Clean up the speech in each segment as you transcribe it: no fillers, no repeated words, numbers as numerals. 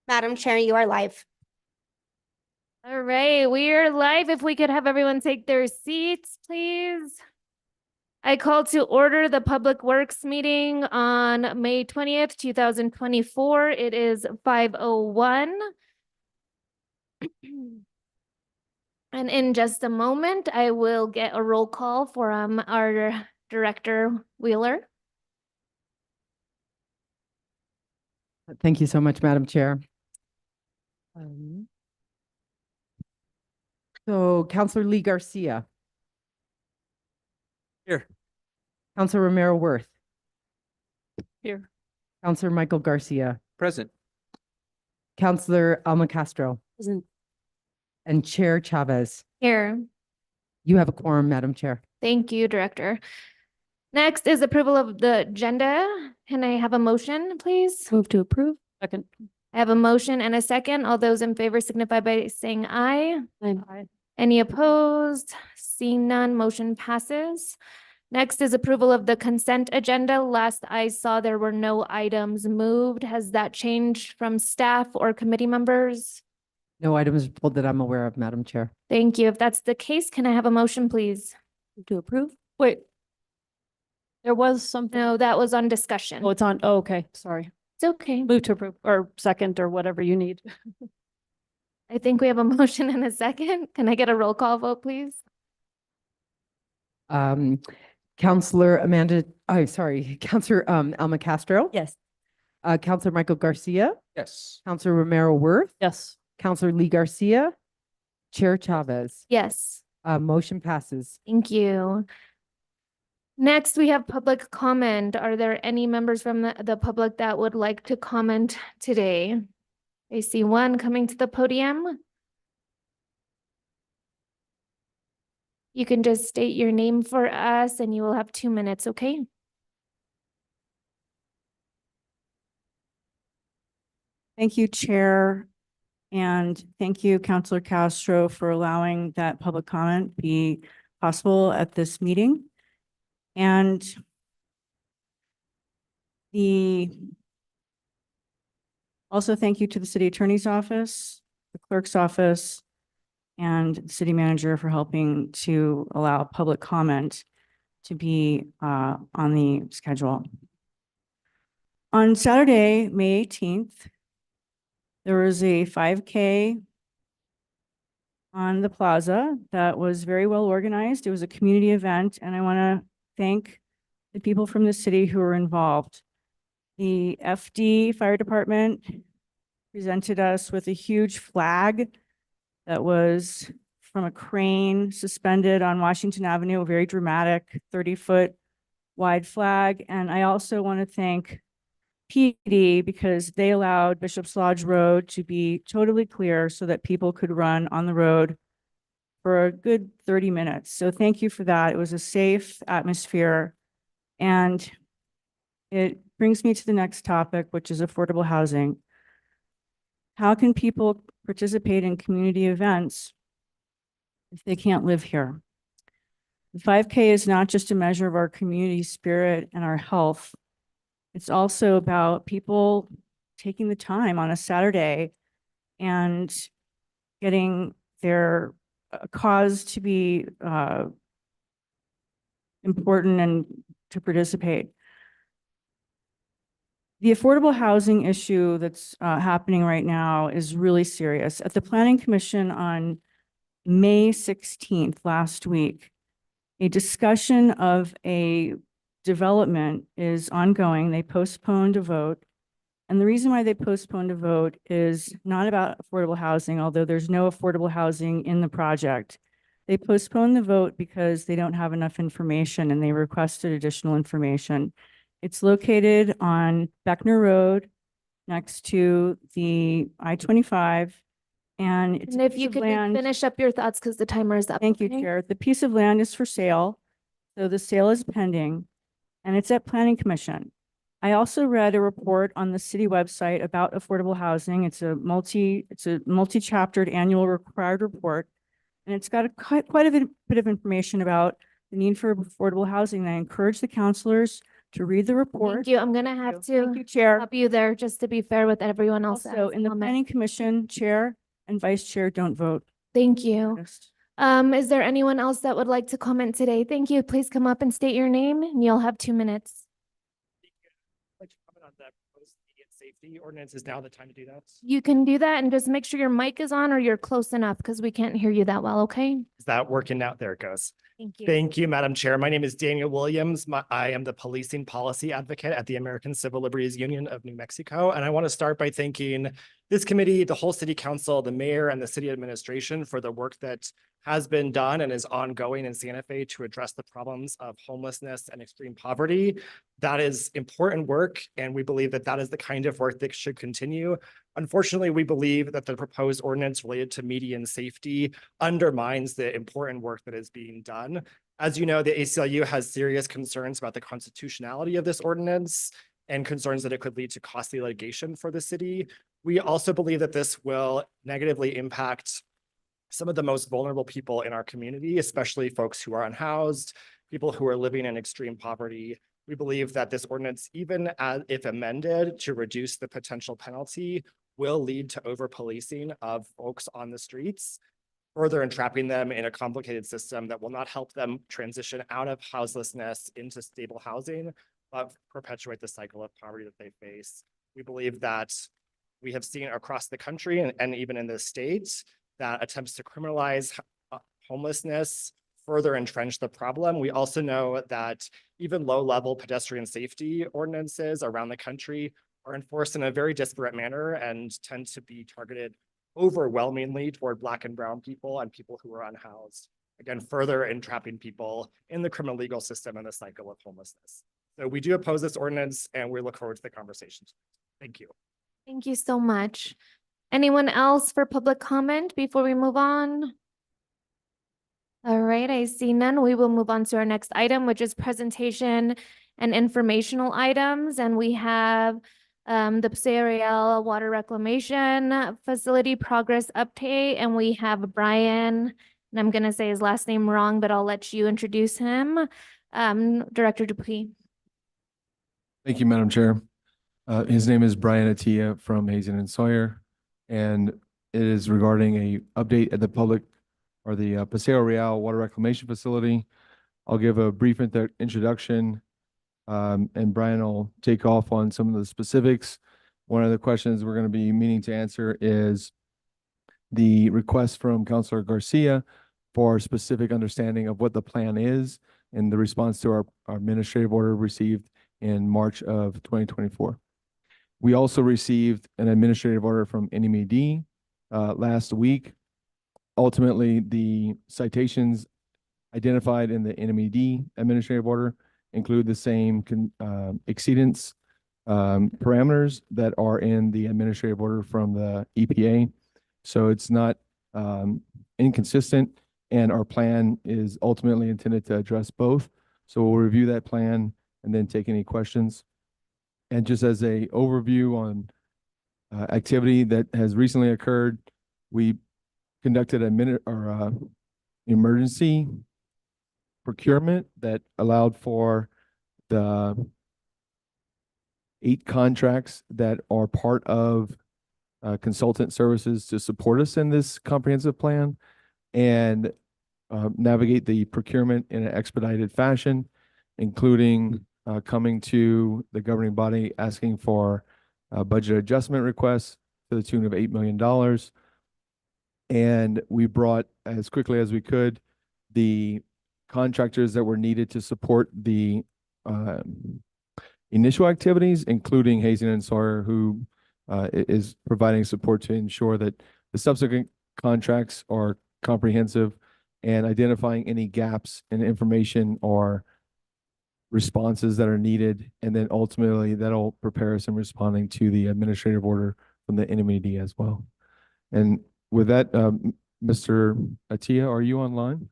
Madam Chair, you are live. All right, we are live. If we could have everyone take their seats, please. I call to order the Public Works meeting on May 20th, 2024. It is 5:01. And in just a moment, I will get a roll call from our Director Wheeler. Thank you so much, Madam Chair. So Councillor Lee Garcia. Here. Councillor Romero Worth. Here. Councillor Michael Garcia. Present. Councillor Alma Castro. Present. And Chair Chavez. Here. You have a quorum, Madam Chair. Thank you, Director. Next is approval of the agenda. Can I have a motion, please? Move to approve. Second. I have a motion and a second. All those in favor signify by saying aye. Aye. Any opposed? Seeing none, motion passes. Next is approval of the consent agenda. Last I saw, there were no items moved. Has that changed from staff or committee members? No items pulled that I'm aware of, Madam Chair. Thank you. If that's the case, can I have a motion, please? Move to approve. Wait. There was something. No, that was on discussion. Oh, it's on. Oh, okay. Sorry. It's okay. Move to approve or second or whatever you need. I think we have a motion and a second. Can I get a roll call vote, please? Councillor Councillor Alma Castro. Yes. Councillor Michael Garcia. Yes. Councillor Romero Worth. Yes. Councillor Lee Garcia. Chair Chavez. Yes. Motion passes. Thank you. Next, we have public comment. Are there any members from the public that would like to comment today? I see one coming to the podium. You can just state your name for us and you will have 2 minutes, okay? Thank you, Chair. And thank you, Councillor Castro, for allowing that public comment be possible at this meeting. And also thank you to the City Attorney's Office, the Clerk's Office, and the City Manager for helping to allow public comment to be on the schedule. On Saturday, May 18th, there was a 5K on the plaza that was very well organized. It was a community event, and I want to thank the people from the city who were involved. The FD Fire Department presented us with a huge flag that was from a crane suspended on Washington Avenue, a very dramatic 30-foot wide flag. And I also want to thank PD because they allowed Bishop's Lodge Road to be totally clear so that people could run on the road for a good 30 minutes. So thank you for that. It was a safe atmosphere. And it brings me to the next topic, which is affordable housing. How can people participate in community events if they can't live here? The 5K is not just a measure of our community spirit and our health. It's also about people taking the time on a Saturday and getting their cause to be important and to participate. The affordable housing issue that's happening right now is really serious. At the Planning Commission on May 16th, last week, a discussion of a development is ongoing. They postponed a vote. And the reason why they postponed a vote is not about affordable housing, although there's no affordable housing in the project. They postponed the vote because they don't have enough information and they requested additional information. It's located on Beckner Road next to the I-25. And it's And if you could finish up your thoughts because the timer is up. Thank you, okay? Chair. The piece of land is for sale. So the sale is pending and it's at Planning Commission. I also read a report on the city website about affordable housing. It's a multi-chaptered annual required report. And it's got quite a bit of information about the need for affordable housing. And I encourage the councilors to read the report. Thank you. I'm gonna have Thank you, to Chair. stop you there just to be fair with everyone else. that Also, has in the comment. planning commission, chair and vice chair don't vote. Thank you. Just- Is there anyone else that would like to comment today? Thank you. Please come up and state your name and you'll have 2 minutes. I'd like to comment on the proposed immediate safety ordinance. Is now the time to do that? You can do that and just make sure your mic is on or you're close enough because we can't hear you that well, okay? Is that working out? There it goes. Thank you. Thank you, Madam Chair. My name is Daniel Williams. I am the policing policy advocate at the American Civil Liberties Union of New Mexico. And I want to start by thanking this committee, the whole city council, the mayor, and the city administration for the work that has been done and is ongoing in Santa Fe to address the problems of homelessness and extreme poverty. That is important work, and we believe that that is the kind of work that should continue. Unfortunately, we believe that the proposed ordinance related to median safety undermines the important work that is being done. As you know, the ACLU has serious concerns about the constitutionality of this ordinance and concerns that it could lead to costly litigation for the city. We also believe that this will negatively impact some of the most vulnerable people in our community, especially folks who are unhoused, people who are living in extreme poverty. We believe that this ordinance, even if amended to reduce the potential penalty, will lead to over-policing of folks on the streets, further entrapping them in a complicated system that will not help them transition out of houselessness into stable housing, but perpetuate the cycle of poverty that they face. We believe that we have seen across the country and even in the states that attempts to criminalize homelessness further entrench the problem. We also know that even low-level pedestrian safety ordinances around the country are enforced in a very disparate manner and tend to be targeted overwhelmingly toward Black and brown people and people who are unhoused. Again, further entrapping people in the criminal legal system and the cycle of homelessness. So we do oppose this ordinance and we look forward to the conversation. Thank you. Thank you so much. Anyone else for public comment before we move on? All right, I see none. We will move on to our next item, which is presentation and informational items. And we have the Paseo Real Water Reclamation Facility Progress Update. And we have Brian, and I'm gonna say his last name wrong, but I'll let you introduce him. Director Dupuy. Thank you, Madam Chair. His name is Brian Attia from Hazen and Sawyer, and it is regarding a update at the public or the Paseo Real Water Reclamation Facility. I'll give a brief introduction, and Brian will take off on some of the specifics. One of the questions we're going to be meaning to answer is the request from Councilor Garcia for specific understanding of what the plan is and the response to our administrative order received in March of 2024. We also received an administrative order from NMED last week. Ultimately, the citations identified in the NMED administrative order include the same exceedance parameters that are in the administrative order from the EPA. So it's not inconsistent, and our plan is ultimately intended to address both. So we'll review that plan and then take any questions. And just as a overview on activity that has recently occurred, we conducted a emergency procurement that allowed for the 8 contracts that are part of consultant services to support us in this comprehensive plan and navigate the procurement in an expedited fashion, including coming to the governing body asking for budget adjustment requests to the tune of $8 million. And we brought, as quickly as we could, the contractors that were needed to support the initial activities, including Hazen and Sawyer, who is providing support to ensure that the subsequent contracts are comprehensive and identifying any gaps in information or responses that are needed. And then ultimately that'll prepare us in responding to the administrative order from the NMED as well. And with that, Mr. Attia, are you online?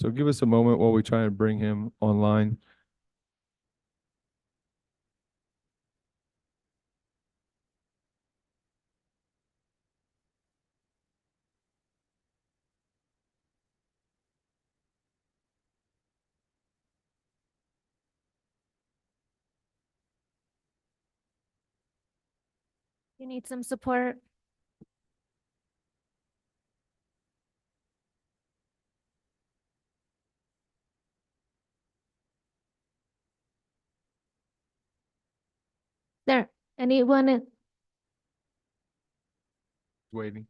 So give us a moment while we try and bring him online. You need some support? There, anyone? Waiting.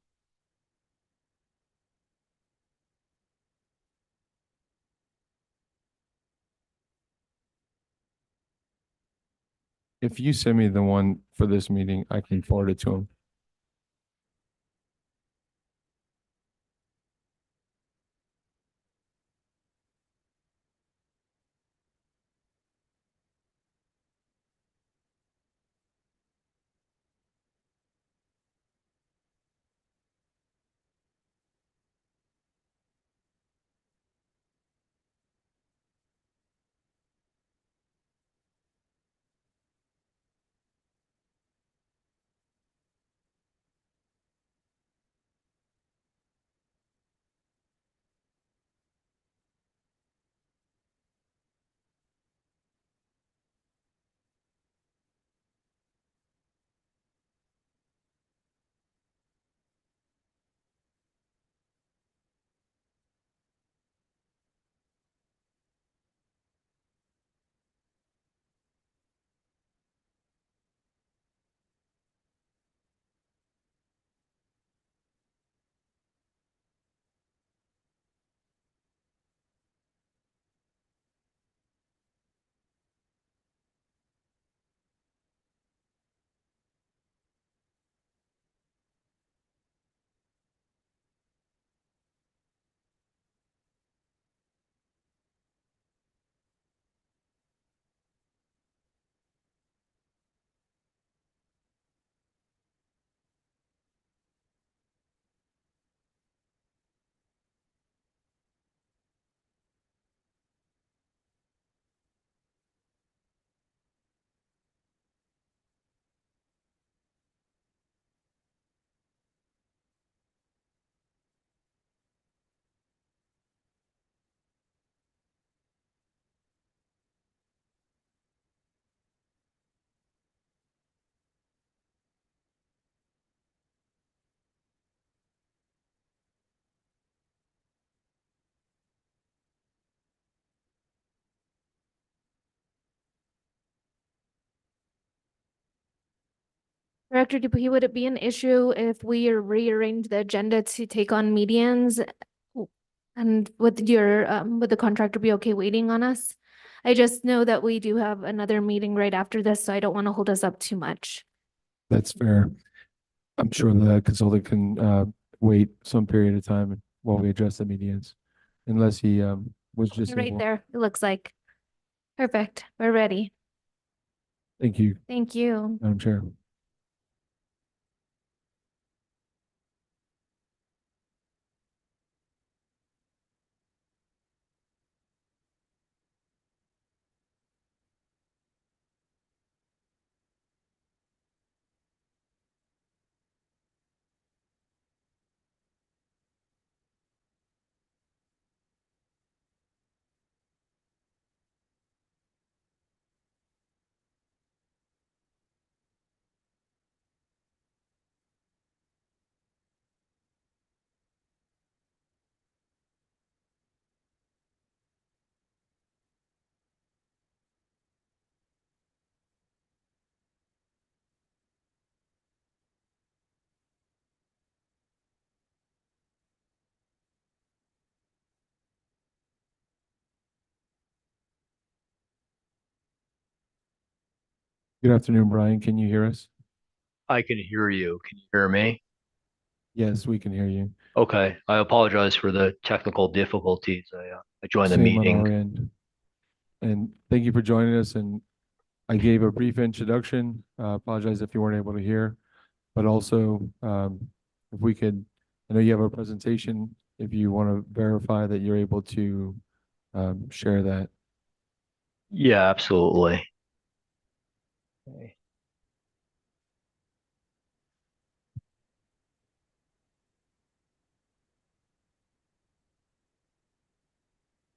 If you send me the one for this meeting, I can forward it to him. Director Dupuy, would it be an issue if we rearrange the agenda to take on medians? And would would the contractor be okay waiting on us? I just know that we do have another meeting right after this, so I don't want to hold us up too much. That's fair. I'm sure the consultant can wait some period of time while we address the medians. Unless he was just You're right able- there, it looks like. Perfect, we're ready. Thank you, Thank you. Madam Chair. Good afternoon, Brian. Can you hear us? I can hear you. Can you hear me? Yes, we can hear you. Okay, I apologize for the technical difficulties. I joined the Same on our meeting. end. And thank you for joining us. And I gave a brief introduction. Apologize if you weren't able to hear, but also if we could, I know you have a presentation. If you want to verify that you're able to share that. Yeah, absolutely. Okay.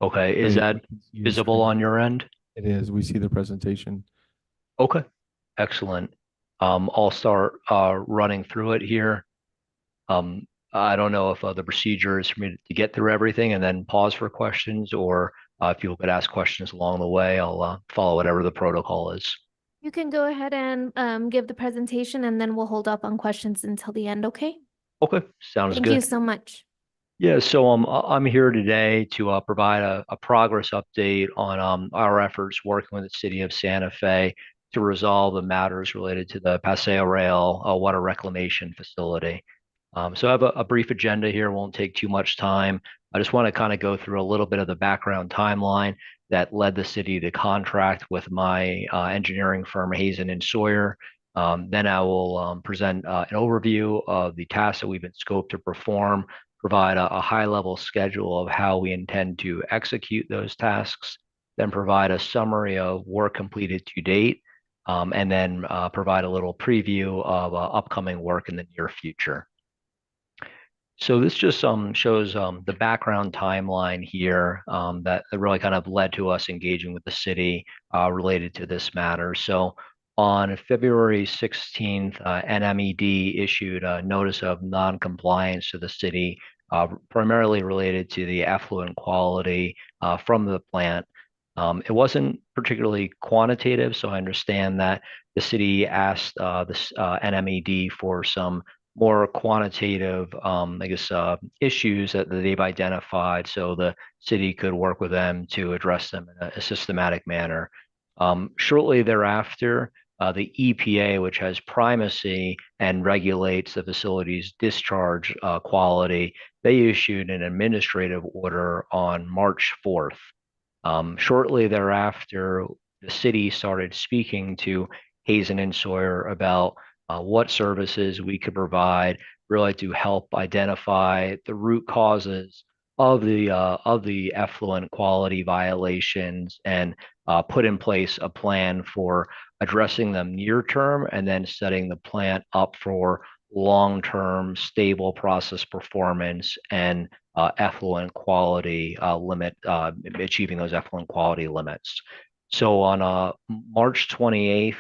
Okay, is Great. that We can see your visible screen. on your end? It is. We see the presentation. Okay, excellent. I'll start running through it here. I don't know if the procedure is for me to get through everything and then pause for questions, or if people could ask questions along the way. I'll follow whatever the protocol is. You can go ahead and give the presentation and then we'll hold up on questions until the end, okay? Okay, sounds Thank good. you so much. Yeah, so I'm here today to provide a progress update on our efforts working with the city of Santa Fe to resolve the matters related to the Paseo Real water reclamation facility. So I have a brief agenda here, won't take too much time. I just want to kind of go through a little bit of the background timeline that led the city to contract with my engineering firm, Hazen and Sawyer. Then I will present an overview of the tasks that we've been scoped to perform, provide a high-level schedule of how we intend to execute those tasks, then provide a summary of work completed to date, and then provide a little preview of upcoming work in the near future. So this just shows the background timeline here that really kind of led to us engaging with the city related to this matter. So on February 16th, NMED issued a notice of non-compliance to the city, primarily related to the effluent quality from the plant. It wasn't particularly quantitative, so I understand that the city asked this NMED for some more quantitative, issues that they've identified, so the city could work with them to address them in a systematic manner. Shortly thereafter, the EPA, which has primacy and regulates the facility's discharge quality, they issued an administrative order on March 4th. Shortly thereafter, the city started speaking to Hazen and Sawyer about what services we could provide, really to help identify the root causes of the effluent quality violations and put in place a plan for addressing them near term and then setting the plant up for long-term stable process performance and effluent quality achieving those effluent quality limits. So on March 28th,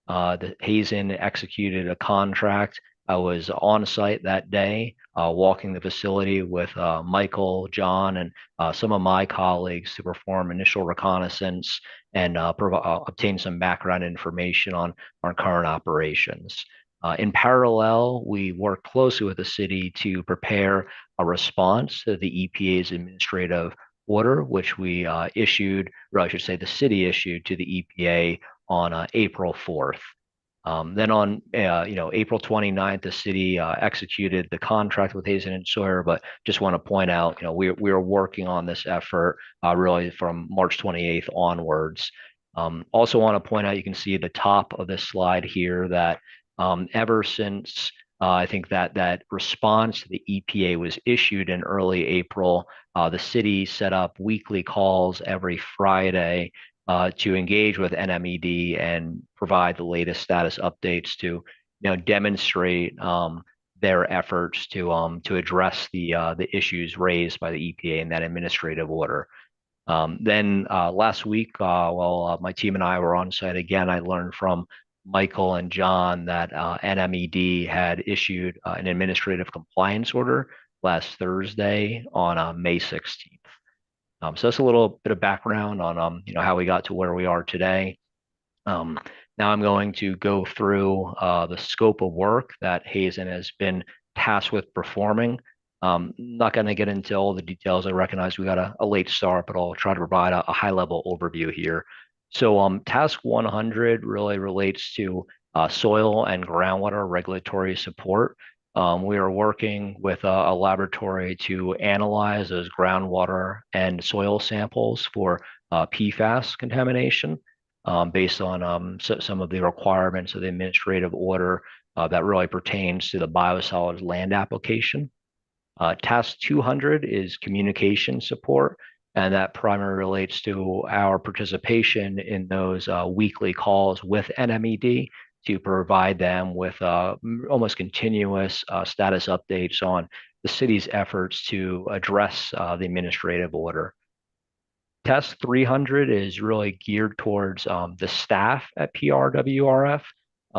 the Hazen executed a contract. I was on site that day, walking the facility with Michael, John, and some of my colleagues to perform initial reconnaissance and obtain some background information on our current operations. In parallel, we worked closely with the city to prepare a response to the EPA's administrative order, which we issued, or I should say the city issued to the EPA on April 4th. Then on April 29th, the city executed the contract with Hazen and Sawyer, but just want to point out, we are working on this effort really from March 28th onwards. Also want to point out, you can see at the top of this slide here that ever since I think that response to the EPA was issued in early April, the city set up weekly calls every Friday to engage with NMED and provide the latest status updates to demonstrate their efforts to address the issues raised by the EPA in that administrative order. Then last week, while my team and I were on site again, I learned from Michael and John that NMED had issued an administrative compliance order last Thursday on May 16th. So that's a little bit of background on how we got to where we are today. Now I'm going to go through the scope of work that Hazen has been tasked with performing. Not going to get into all the details. I recognize we got a late start, but I'll try to provide a high-level overview here. So task 100 really relates to soil and groundwater regulatory support. We are working with a laboratory to analyze those groundwater and soil samples for PFAS contamination based on some of the requirements of the administrative order that really pertains to the biosolids land application. Task 200 is communication support, and that primarily relates to our participation in those weekly calls with NMED to provide them with almost continuous status updates on the city's efforts to address the administrative order. Task 300 is really geared towards the staff at PRWRF.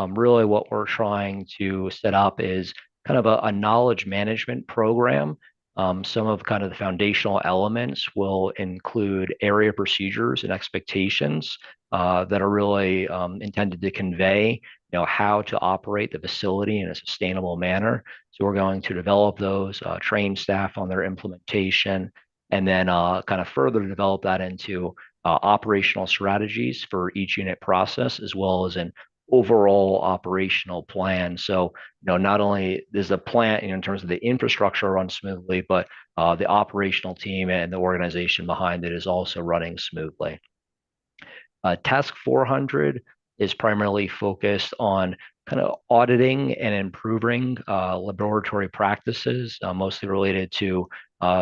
Really what we're trying to set up is kind of a knowledge management program. Some of kind of the foundational elements will include area procedures and expectations that are really intended to convey, how to operate the facility in a sustainable manner. So we're going to develop those, train staff on their implementation, and then kind of further develop that into operational strategies for each unit process, as well as an overall operational plan. So, not only does the plant, in terms of the infrastructure run smoothly, but the operational team and the organization behind it is also running smoothly. Task 400 is primarily focused on kind of auditing and improving laboratory practices, mostly related to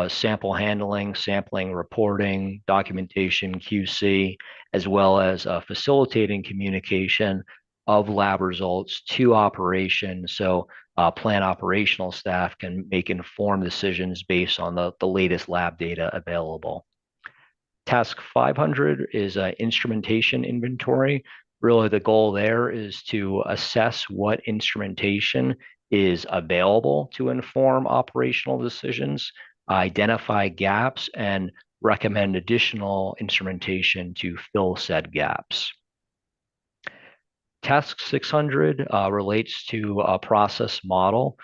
sample handling, sampling, reporting, documentation, QC, as well as facilitating communication of lab results to operations. So plant operational staff can make informed decisions based on the latest lab data available. Task 500 is instrumentation inventory. Really, the goal there is to assess what instrumentation is available to inform operational decisions, identify gaps, and recommend additional instrumentation to fill said gaps. Task 600 relates to a process model.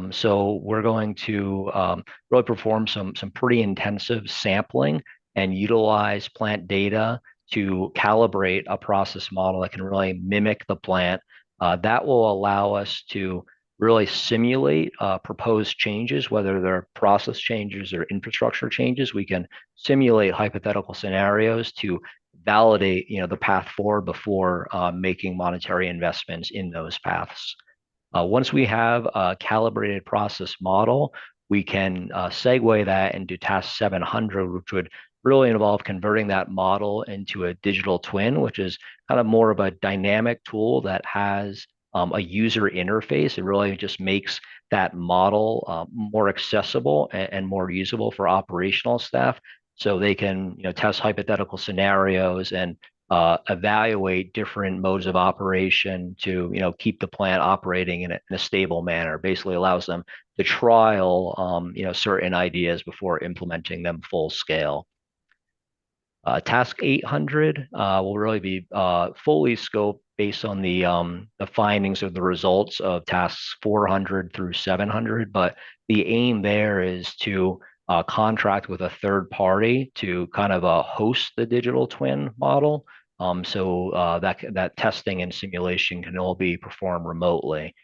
So we're going to really perform some pretty intensive sampling and utilize plant data to calibrate a process model that can really mimic the plant. That will allow us to really simulate proposed changes, whether they're process changes or infrastructure changes. We can simulate hypothetical scenarios to validate, the path forward before making monetary investments in those paths. Once we have a calibrated process model, we can segue that into task 700, which would really involve converting that model into a digital twin, which is kind of more of a dynamic tool that has a user interface. It really just makes that model more accessible and more usable for operational staff, so they can test hypothetical scenarios and evaluate different modes of operation to keep the plant operating in a stable manner. Basically allows them to trial certain ideas before implementing them full scale. Task 800 will really be fully scoped based on the findings of the results of tasks 400 through 700, but the aim there is to contract with a third party to kind of host the digital twin model. So that testing and simulation can all be performed remotely.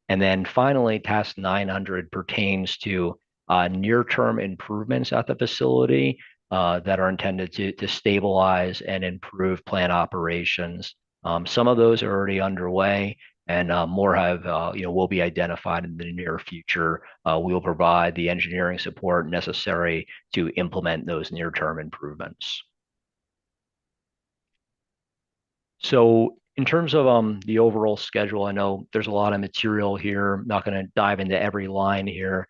And then finally, task 900 pertains to near-term improvements at the facility that are intended to stabilize and improve plant operations. Some of those are already underway, and more have will be identified in the near future. We will provide the engineering support necessary to implement those near-term improvements. So in terms of the overall schedule, I know there's a lot of material here. I'm not going to dive into every line here.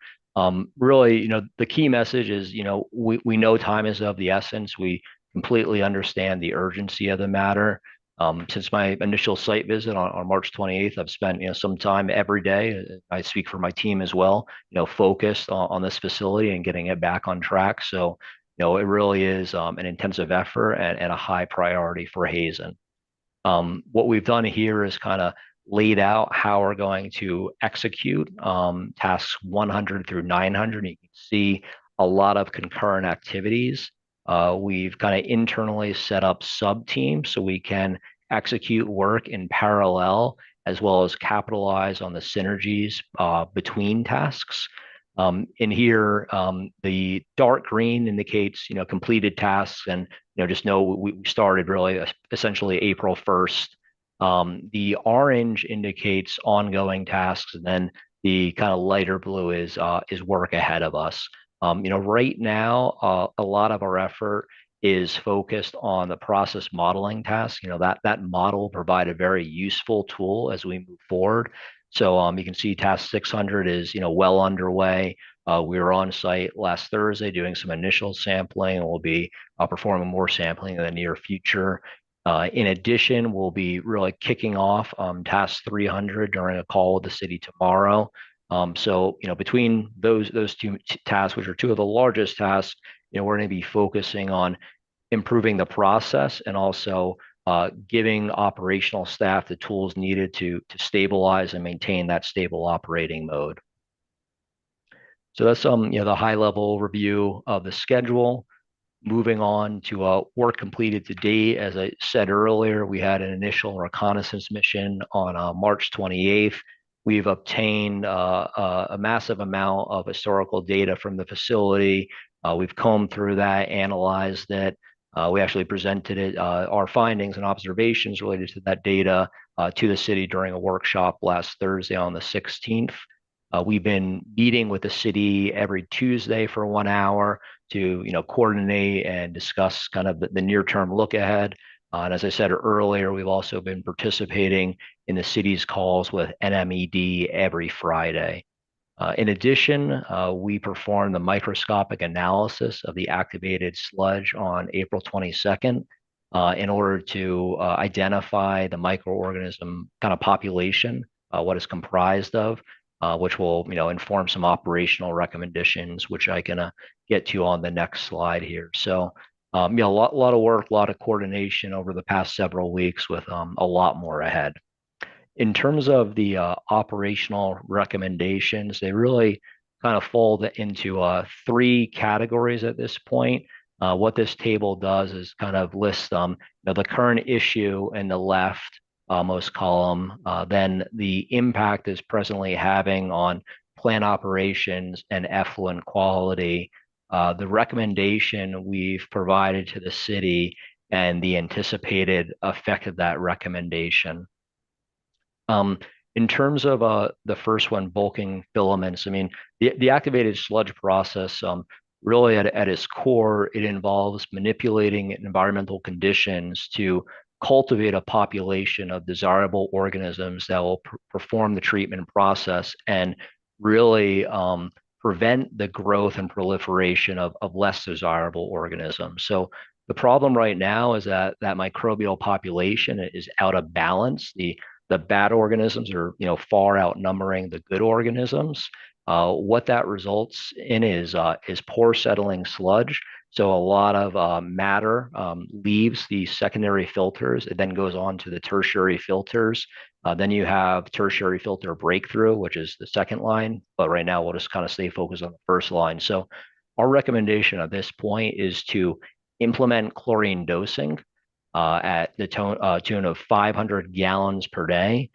Really, the key message is, we know time is of the essence. We completely understand the urgency of the matter. Since my initial site visit on March 28th, I've spent some time every day. I speak for my team as well, focused on this facility and getting it back on track. So, it really is an intensive effort and a high priority for Hazen. What we've done here is kind of laid out how we're going to execute tasks 100 through 900. You can see a lot of concurrent activities. We've kind of internally set up sub-teams so we can execute work in parallel, as well as capitalize on the synergies between tasks. In here, the dark green indicates completed tasks, and just know we started really essentially April 1st. The orange indicates ongoing tasks, and then the kind of lighter blue is work ahead of us. Right now, a lot of our effort is focused on the process modeling task. That model will provide a very useful tool as we move forward. So you can see task 600 is well underway. We were on site last Thursday doing some initial sampling, and we'll be performing more sampling in the near future. In addition, we'll be really kicking off task 300 during a call with the city tomorrow. So, between those two tasks, which are two of the largest tasks, we're going to be focusing on improving the process and also giving operational staff the tools needed to stabilize and maintain that stable operating mode. So that's the high level overview of the schedule. Moving on to work completed to date. As I said earlier, we had an initial reconnaissance mission on March 28th. We've obtained a massive amount of historical data from the facility. We've combed through that, analyzed it. We actually presented it, our findings and observations related to that data to the city during a workshop last Thursday on the 16th. We've been meeting with the city every Tuesday for 1 hour to coordinate and discuss kind of the near-term look ahead. And as I said earlier, we've also been participating in the city's calls with NMED every Friday. In addition, we performed the microscopic analysis of the activated sludge on April 22nd in order to identify the microorganism kind of population, what it's comprised of, which will inform some operational recommendations, which I can get to on the next slide here. So a lot of work, a lot of coordination over the past several weeks with a lot more ahead. In terms of the operational recommendations, they really kind of fall into 3 categories at this point. What this table does is kind of list the current issue in the left most column, then the impact is presently having on plant operations and effluent quality, the recommendation we've provided to the city, and the anticipated effect of that recommendation. In terms of the first one, bulking filaments, I mean, the activated sludge process, really at its core, it involves manipulating environmental conditions to cultivate a population of desirable organisms that will perform the treatment process and really prevent the growth and proliferation of less desirable organisms. So the problem right now is that microbial population is out of balance. The bad organisms are far outnumbering the good organisms. What that results in is poor settling sludge. So a lot of matter leaves the secondary filters. It then goes on to the tertiary filters. Then you have tertiary filter breakthrough, which is the second line. But right now, we'll just kind of stay focused on the first line. So our recommendation at this point is to implement chlorine dosing at the tune of 500 gallons per day.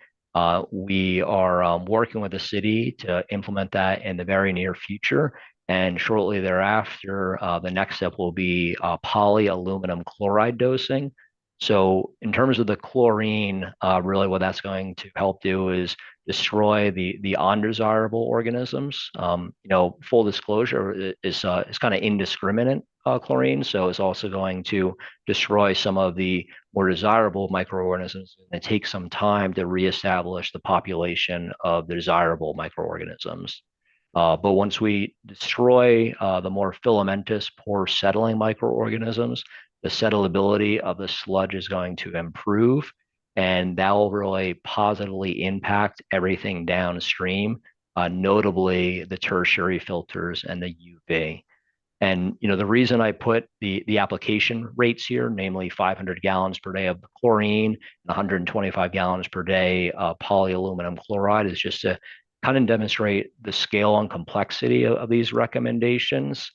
We are working with the city to implement that in the very near future. And shortly thereafter, the next step will be polyaluminum chloride dosing. So in terms of the chlorine, really what that's going to help do is destroy the undesirable organisms. Full disclosure is kind of indiscriminate chlorine, so it's also going to destroy some of the more desirable microorganisms and take some time to reestablish the population of the desirable microorganisms. But once we destroy the more filamentous, poor settling microorganisms, the settleability of the sludge is going to improve, and that will really positively impact everything downstream, notably the tertiary filters and the UV. And the reason I put the application rates here, namely 500 gallons per day of chlorine and 125 gallons per day of polyaluminum chloride, is just to kind of demonstrate the scale and complexity of these recommendations.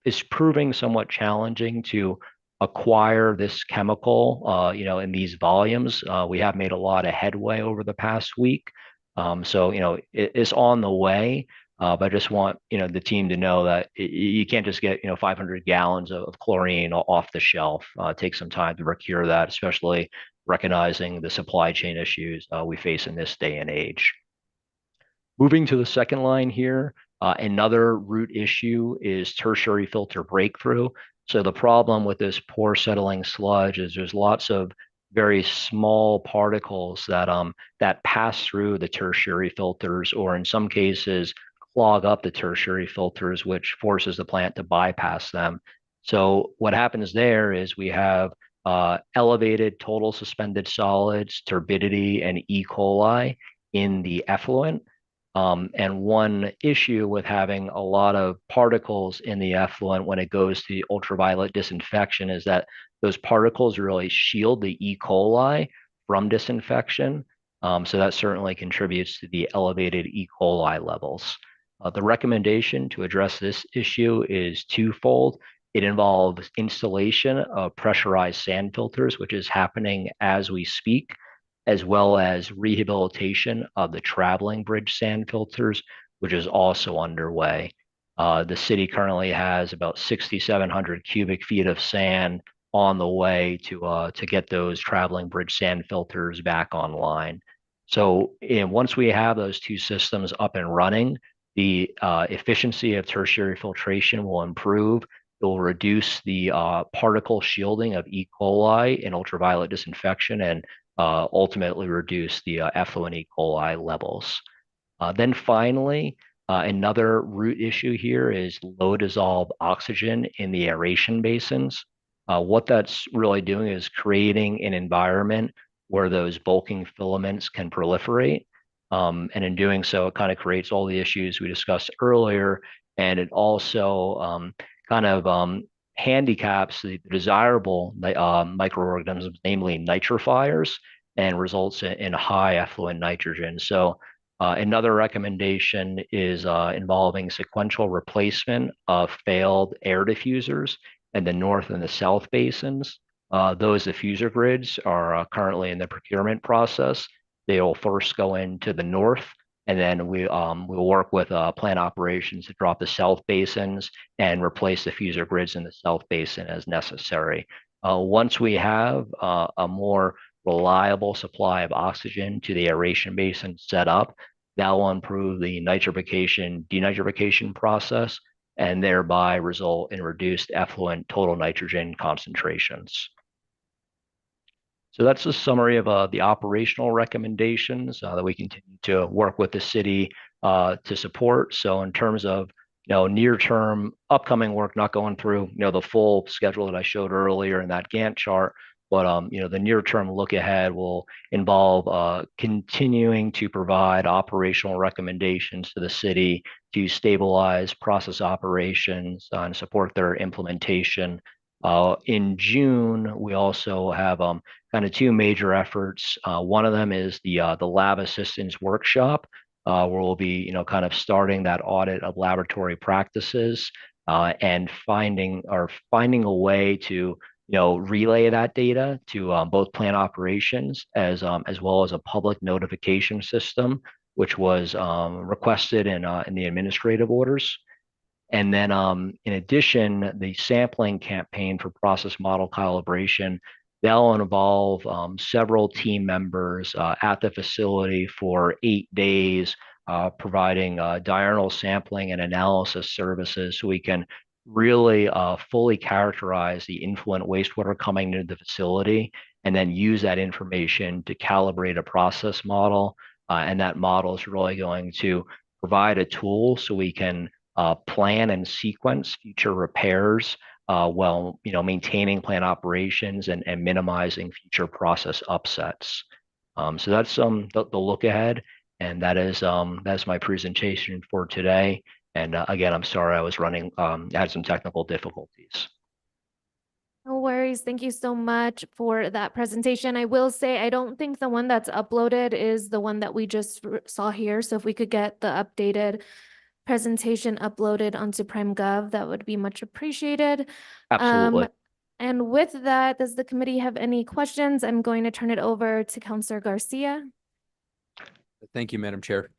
It's proving somewhat challenging to acquire this chemical, in these volumes. We have made a lot of headway over the past week. So, it's on the way, but I just want, the team to know that you can't just get, 500 gallons of chlorine off the shelf. Take some time to procure that, especially recognizing the supply chain issues we face in this day and age. Moving to the second line here, another root issue is tertiary filter breakthrough. So the problem with this poor settling sludge is there's lots of very small particles that pass through the tertiary filters, or in some cases clog up the tertiary filters, which forces the plant to bypass them. So what happens there is we have elevated total suspended solids, turbidity, and E. coli in the effluent. And one issue with having a lot of particles in the effluent when it goes to ultraviolet disinfection is that those particles really shield the E. coli from disinfection. So that certainly contributes to the elevated E. coli levels. The recommendation to address this issue is twofold. It involves installation of pressurized sand filters, which is happening as we speak, as well as rehabilitation of the traveling bridge sand filters, which is also underway. The city currently has about 6,700 cubic feet of sand on the way to get those traveling bridge sand filters back online. So once we have those two systems up and running, the efficiency of tertiary filtration will improve. It will reduce the particle shielding of E. coli in ultraviolet disinfection and ultimately reduce the effluent E. coli levels. Then finally, another root issue here is low dissolved oxygen in the aeration basins. What that's really doing is creating an environment where those bulking filaments can proliferate. And in doing so, it kind of creates all the issues we discussed earlier. And it also handicaps the desirable microorganisms, namely nitrifiers, and results in high effluent nitrogen. So another recommendation is involving sequential replacement of failed air diffusers in the north and the south basins. Those diffuser grids are currently in the procurement process. They will first go into the north, and then we'll work with plant operations to drop the south basins and replace the diffuser grids in the south basin as necessary. Once we have a more reliable supply of oxygen to the aeration basin set up, that will improve the nitrification, denitrification process, and thereby result in reduced effluent total nitrogen concentrations. So that's a summary of the operational recommendations that we continue to work with the city to support. So in terms of near-term upcoming work, not going through the full schedule that I showed earlier in that Gantt chart, but the near-term look ahead will involve continuing to provide operational recommendations to the city to stabilize process operations and support their implementation. In June, we also have kind of two major efforts. One of them is the lab assistance workshop, where we'll be kind of starting that audit of laboratory practices and finding a way to relay that data to both plant operations as well as a public notification system, which was requested in the administrative orders. And then in addition, the sampling campaign for process model calibration, that'll involve several team members at the facility for 8 days, providing diurnal sampling and analysis services so we can really fully characterize the influent wastewater coming into the facility and then use that information to calibrate a process model. And that model is really going to provide a tool so we can plan and sequence future repairs while maintaining plant operations and minimizing future process upsets. So that's the look ahead, and that's my presentation for today. And again, I'm sorry I was running, had some technical difficulties. No worries. Thank you so much for that presentation. I will say, I don't think the one that's uploaded is the one that we just saw here. So if we could get the updated presentation uploaded onto PrimeGov, that would be much appreciated. Absolutely. And with that, does the committee have any questions? I'm going to turn it over to Councilor Garcia. Thank you, Madam Chair.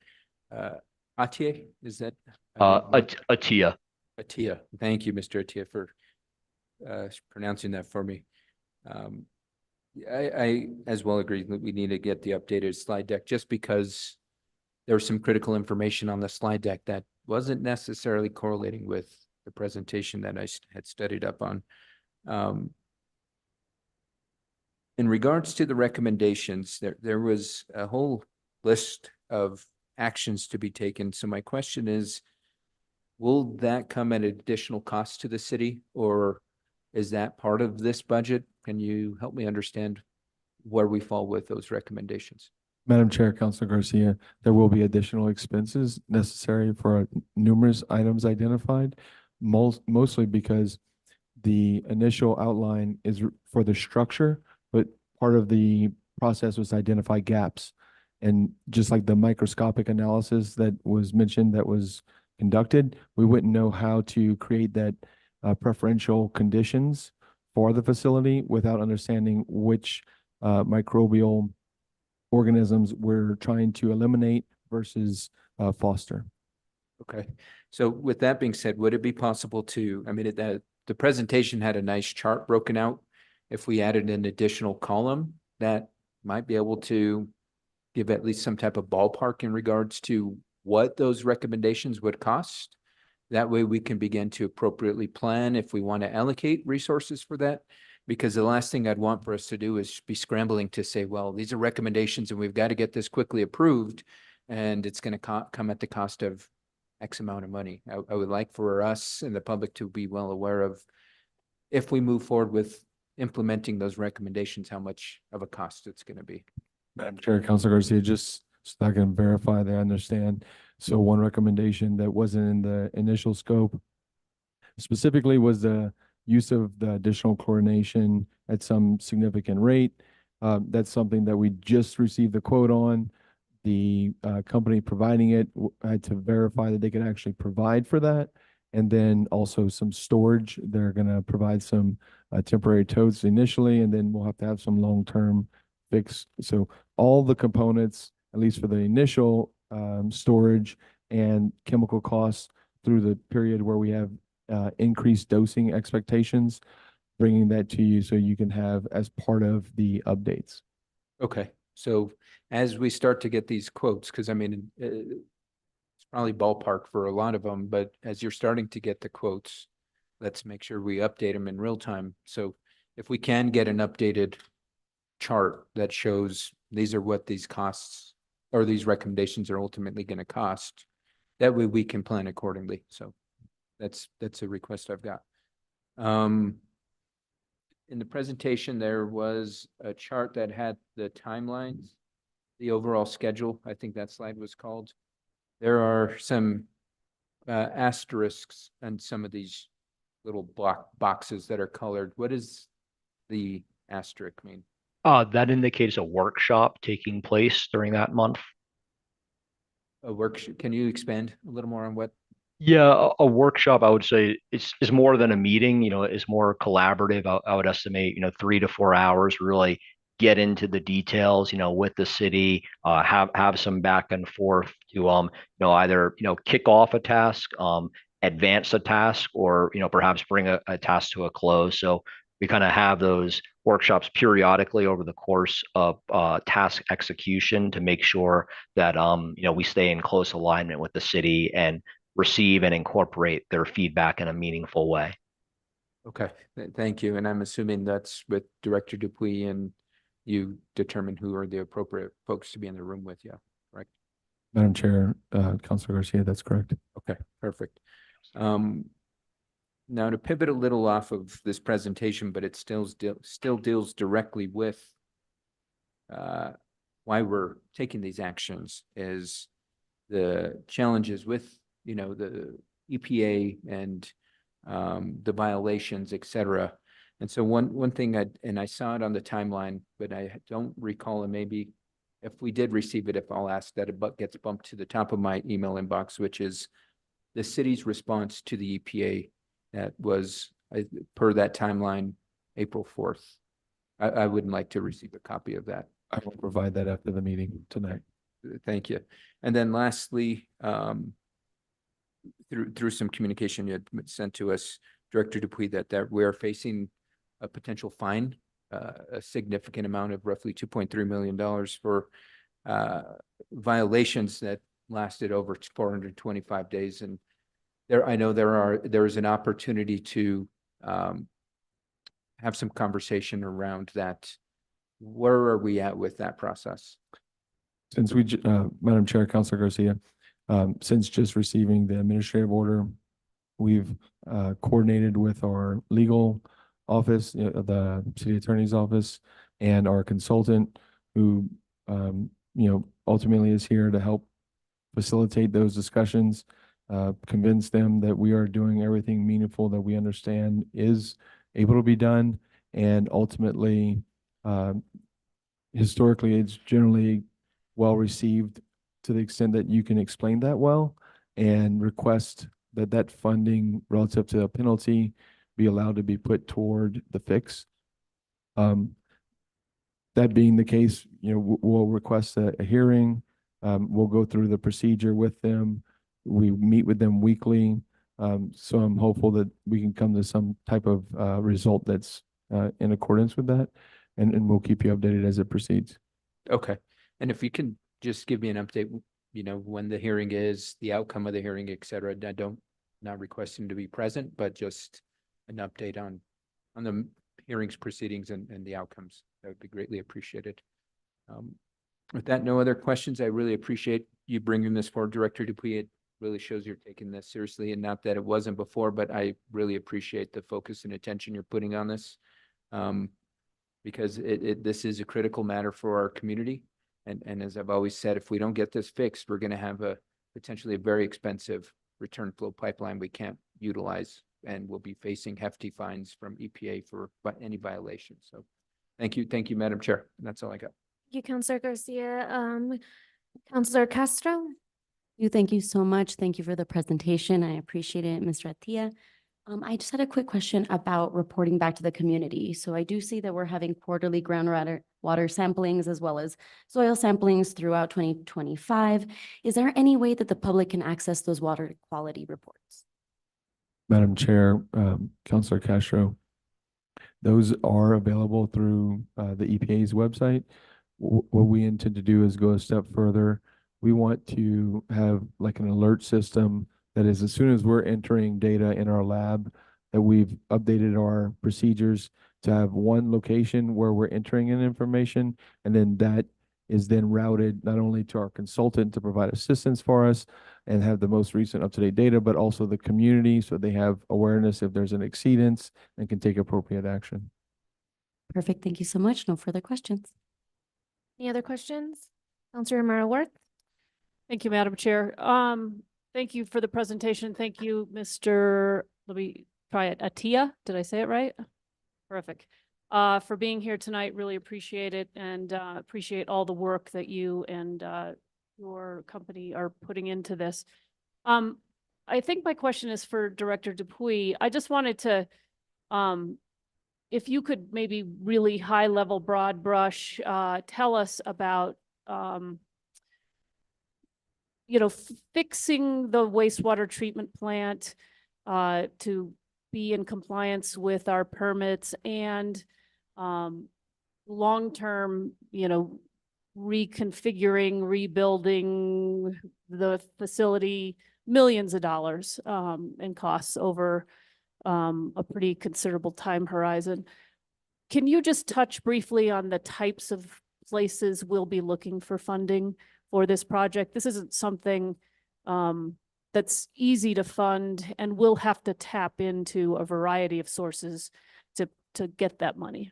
Atiye, is that? Atiya. Atiya. Thank you, Mr. Atiya, for pronouncing that for me. I as well agree that we need to get the updated slide deck, just because there was some critical information on the slide deck that wasn't necessarily correlating with the presentation that I had studied up on. In regards to the recommendations, there was a whole list of actions to be taken. So my question is, will that come at additional cost to the city, or Is that part of this budget? Can you help me understand where we fall with those recommendations? Madam Chair, Councilor Garcia, there will be additional expenses necessary for numerous items identified, mostly because the initial outline is for the structure, but part of the process was to identify gaps. And just like the microscopic analysis that was mentioned that was conducted, we wouldn't know how to create that preferential conditions for the facility without understanding which microbial organisms we're trying to eliminate versus foster. Okay, so with that being said, would it be possible to, I mean, the presentation had a nice chart broken out. If we added an additional column that might be able to give at least some type of ballpark in regards to what those recommendations would cost. That way we can begin to appropriately plan if we want to allocate resources for that. Because the last thing I'd want for us to do is be scrambling to say, well, these are recommendations and we've got to get this quickly approved. And it's going to come at the cost of X amount of money. I would like for us and the public to be well aware of, if we move forward with implementing those recommendations, how much of a cost it's going to be. Madam Chair, Councilor Garcia, just so I can verify that I understand. So one recommendation that wasn't in the initial scope specifically was the use of the additional chlorination at some significant rate. That's something that we just received the quote on. The company providing it had to verify that they could actually provide for that. And then also some storage. They're going to provide some temporary totes initially, and then we'll have to have some long-term fix. So all the components, at least for the initial storage and chemical costs through the period where we have increased dosing expectations, bringing that to you so you can have as part of the updates. Okay, so as we start to get these quotes, because I mean, it's probably ballpark for a lot of them, but as you're starting to get the quotes, let's make sure we update them in real time. So if we can get an updated chart that shows these are what these costs or these recommendations are ultimately going to cost, that way we can plan accordingly. So that's a request I've got. In the presentation, there was a chart that had the timelines, the overall schedule. I think that slide was called. There are some asterisks on some of these little boxes that are colored. What does the asterisk mean? That indicates a workshop taking place during that month. A workshop. Can you expand a little more on what? Yeah, a workshop, I would say is more than a meeting, it's more collaborative. I would estimate, 3 to 4 hours, really get into the details, with the city, have some back and forth to, either, kick off a task, advance a task, or, perhaps bring a task to a close. So we kind of have those workshops periodically over the course of task execution to make sure that, we stay in close alignment with the city and receive and incorporate their feedback in a meaningful way. Okay, thank you. And I'm assuming that's with Director Dupuy, and you determine who are the appropriate folks to be in the room with you, right? Madam Chair, Councilor Garcia, that's correct. Okay, perfect. Now to pivot a little off of this presentation, but it still deals directly with why we're taking these actions, is the challenges with the EPA and the violations, et cetera. And so one thing I saw it on the timeline, but I don't recall, and maybe if we did receive it, if I'll ask that it gets bumped to the top of my email inbox, which is the city's response to the EPA that was, per that timeline, April 4th. I would like to receive a copy of that. I will provide that after the meeting tonight. Thank you. And then lastly, through some communication you had sent to us, Director Dupuy, that we are facing a potential fine, a significant amount of roughly $2.3 million for violations that lasted over 425 days. And I know there is an opportunity to have some conversation around that. Where are we at with that process? Since we, Madam Chair, Councilor Garcia, since just receiving the administrative order, we've coordinated with our legal office, the city attorney's office, and our consultant who, ultimately is here to help facilitate those discussions, convince them that we are doing everything meaningful that we understand is able to be done. And ultimately, historically, it's generally well received to the extent that you can explain that well and request that that funding relative to a penalty be allowed to be put toward the fix. That being the case, we'll request a hearing. We'll go through the procedure with them. We meet with them weekly. So I'm hopeful that we can come to some type of result that's in accordance with that. And we'll keep you updated as it proceeds. Okay. And if you can just give me an update, when the hearing is, the outcome of the hearing, et cetera. Not requesting to be present, but just an update on the hearings proceedings and the outcomes. That would be greatly appreciated. With that, no other questions. I really appreciate you bringing this forward, Director Dupuy. It really shows you're taking this seriously, and not that it wasn't before, but I really appreciate the focus and attention you're putting on this. Because this is a critical matter for our community. And as I've always said, if we don't get this fixed, we're going to have potentially a very expensive return flow pipeline we can't utilize, and we'll be facing hefty fines from EPA for any violation. So thank you, Madam Chair. And that's all I got. Thank you, Counselor Garcia. Counselor Castro? Thank you so much. Thank you for the presentation. I appreciate it, Mr. Atia. I just had a quick question about reporting back to the community. So I do see that we're having quarterly groundwater samplings as well as soil samplings throughout 2025. Is there any way that the public can access those water quality reports? Madam Chair, Councilor Castro, those are available through the EPA's website. What we intend to do is go a step further. We want to have like an alert system that is, as soon as we're entering data in our lab, that we've updated our procedures to have one location where we're entering in information, and then that is then routed not only to our consultant to provide assistance for us and have the most recent up-to-date data, but also the community so they have awareness if there's an exceedance and can take appropriate action. Perfect. Thank you so much. No further questions. Any other questions? Counselor O'Mara-Worth? Thank you, Madam Chair. Thank you for the presentation. Thank you, Mr. Let me try it. Atia, did I say it right? Terrific. For being here tonight, really appreciate it, and appreciate all the work that you and your company are putting into this. I think my question is for Director Dupuy. I just wanted to, if you could maybe really high level, broad brush, tell us about fixing the wastewater treatment plant to be in compliance with our permits, and long-term, reconfiguring, rebuilding the facility, millions of dollars in costs over a pretty considerable time horizon. Can you just touch briefly on the types of places we'll be looking for funding for this project? This isn't something that's easy to fund, and we'll have to tap into a variety of sources to get that money.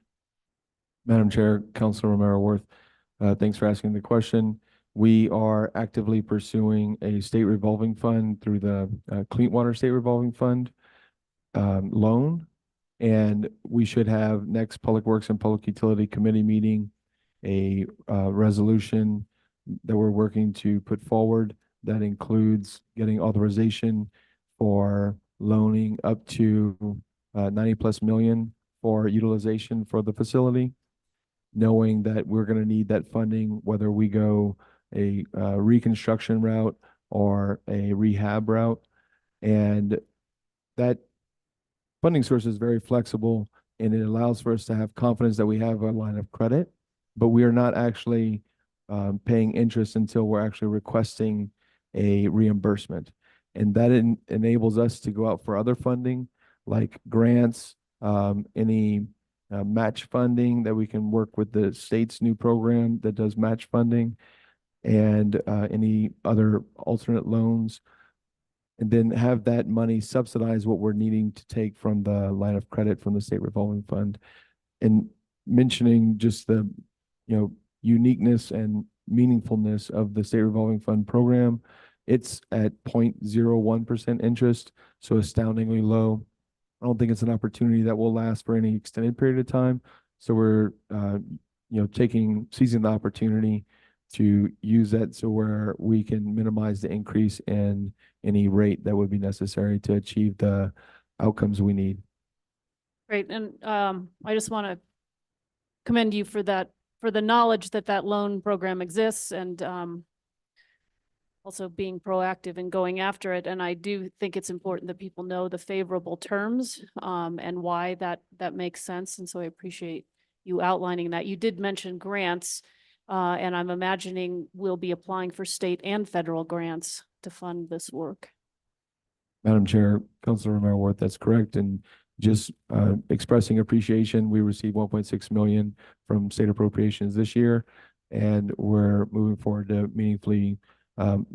Madam Chair, Councilor O'Mara-Worth, thanks for asking the question. We are actively pursuing a state revolving fund through the Clean Water State Revolving Fund loan, and we should have next Public Works and Public Utility Committee meeting a resolution that we're working to put forward that includes getting authorization for loaning up to 90+ million for utilization for the facility, knowing that we're going to need that funding whether we go a reconstruction route or a rehab route. And that funding source is very flexible, and it allows for us to have confidence that we have a line of credit, but we are not actually paying interest until we're actually requesting a reimbursement. And that enables us to go out for other funding like grants, any match funding that we can work with the state's new program that does match funding, and any other alternate loans. and then have that money subsidize what we're needing to take from the line of credit from the state revolving fund. And mentioning just the, uniqueness and meaningfulness of the state revolving fund program, it's at 0.01% interest, so astoundingly low. I don't think it's an opportunity that will last for any extended period of time. So we're, seizing the opportunity to use that so where we can minimize the increase in any rate that would be necessary to achieve the outcomes we need. Great. And I just want to commend you for that, for the knowledge that that loan program exists, and also being proactive and going after it. And I do think it's important that people know the favorable terms and why that makes sense. And so I appreciate you outlining that. You did mention grants, and I'm imagining we'll be applying for state and federal grants to fund this work. Madam Chair, Councilor Romero Worth, that's correct. And just expressing appreciation, we received 1.6 million from state appropriations this year, and we're moving forward to meaningfully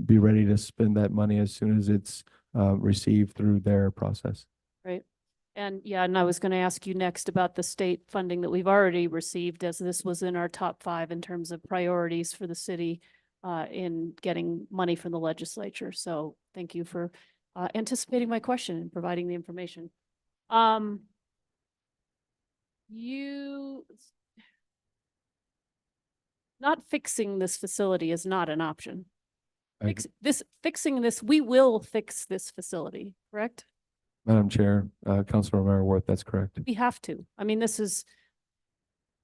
be ready to spend that money as soon as it's received through their process. Right. And yeah, and I was going to ask you next about the state funding that we've already received, as this was in our top 5 in terms of priorities for the city in getting money from the legislature. So thank you for anticipating my question and providing the information. Not fixing this facility is not an option. Fixing this, we will fix this facility, correct? Madam Chair, Councilor Romero Worth, that's correct. We have to. I mean, this is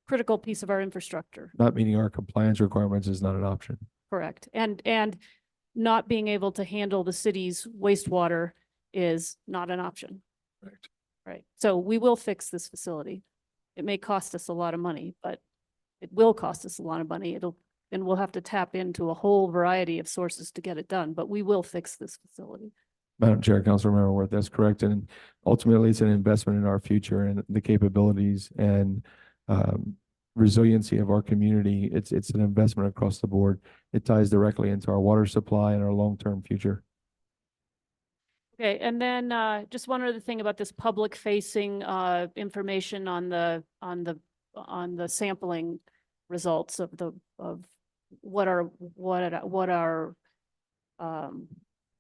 critical piece of our infrastructure. Not meeting our compliance requirements is not an option. Correct. And not being able to handle the city's wastewater is not an option. Correct. Right. So we will fix this facility. It may cost us a lot of money, but it will cost us a lot of money. And we'll have to tap into a whole variety of sources to get it done, but we will fix this facility. Madam Chair, Councilor Romero Worth, that's correct. And ultimately, it's an investment in our future and the capabilities and resiliency of our community. It's an investment across the board. It ties directly into our water supply and our long-term future. Okay, and then just one other thing about this public-facing information on the sampling results of what our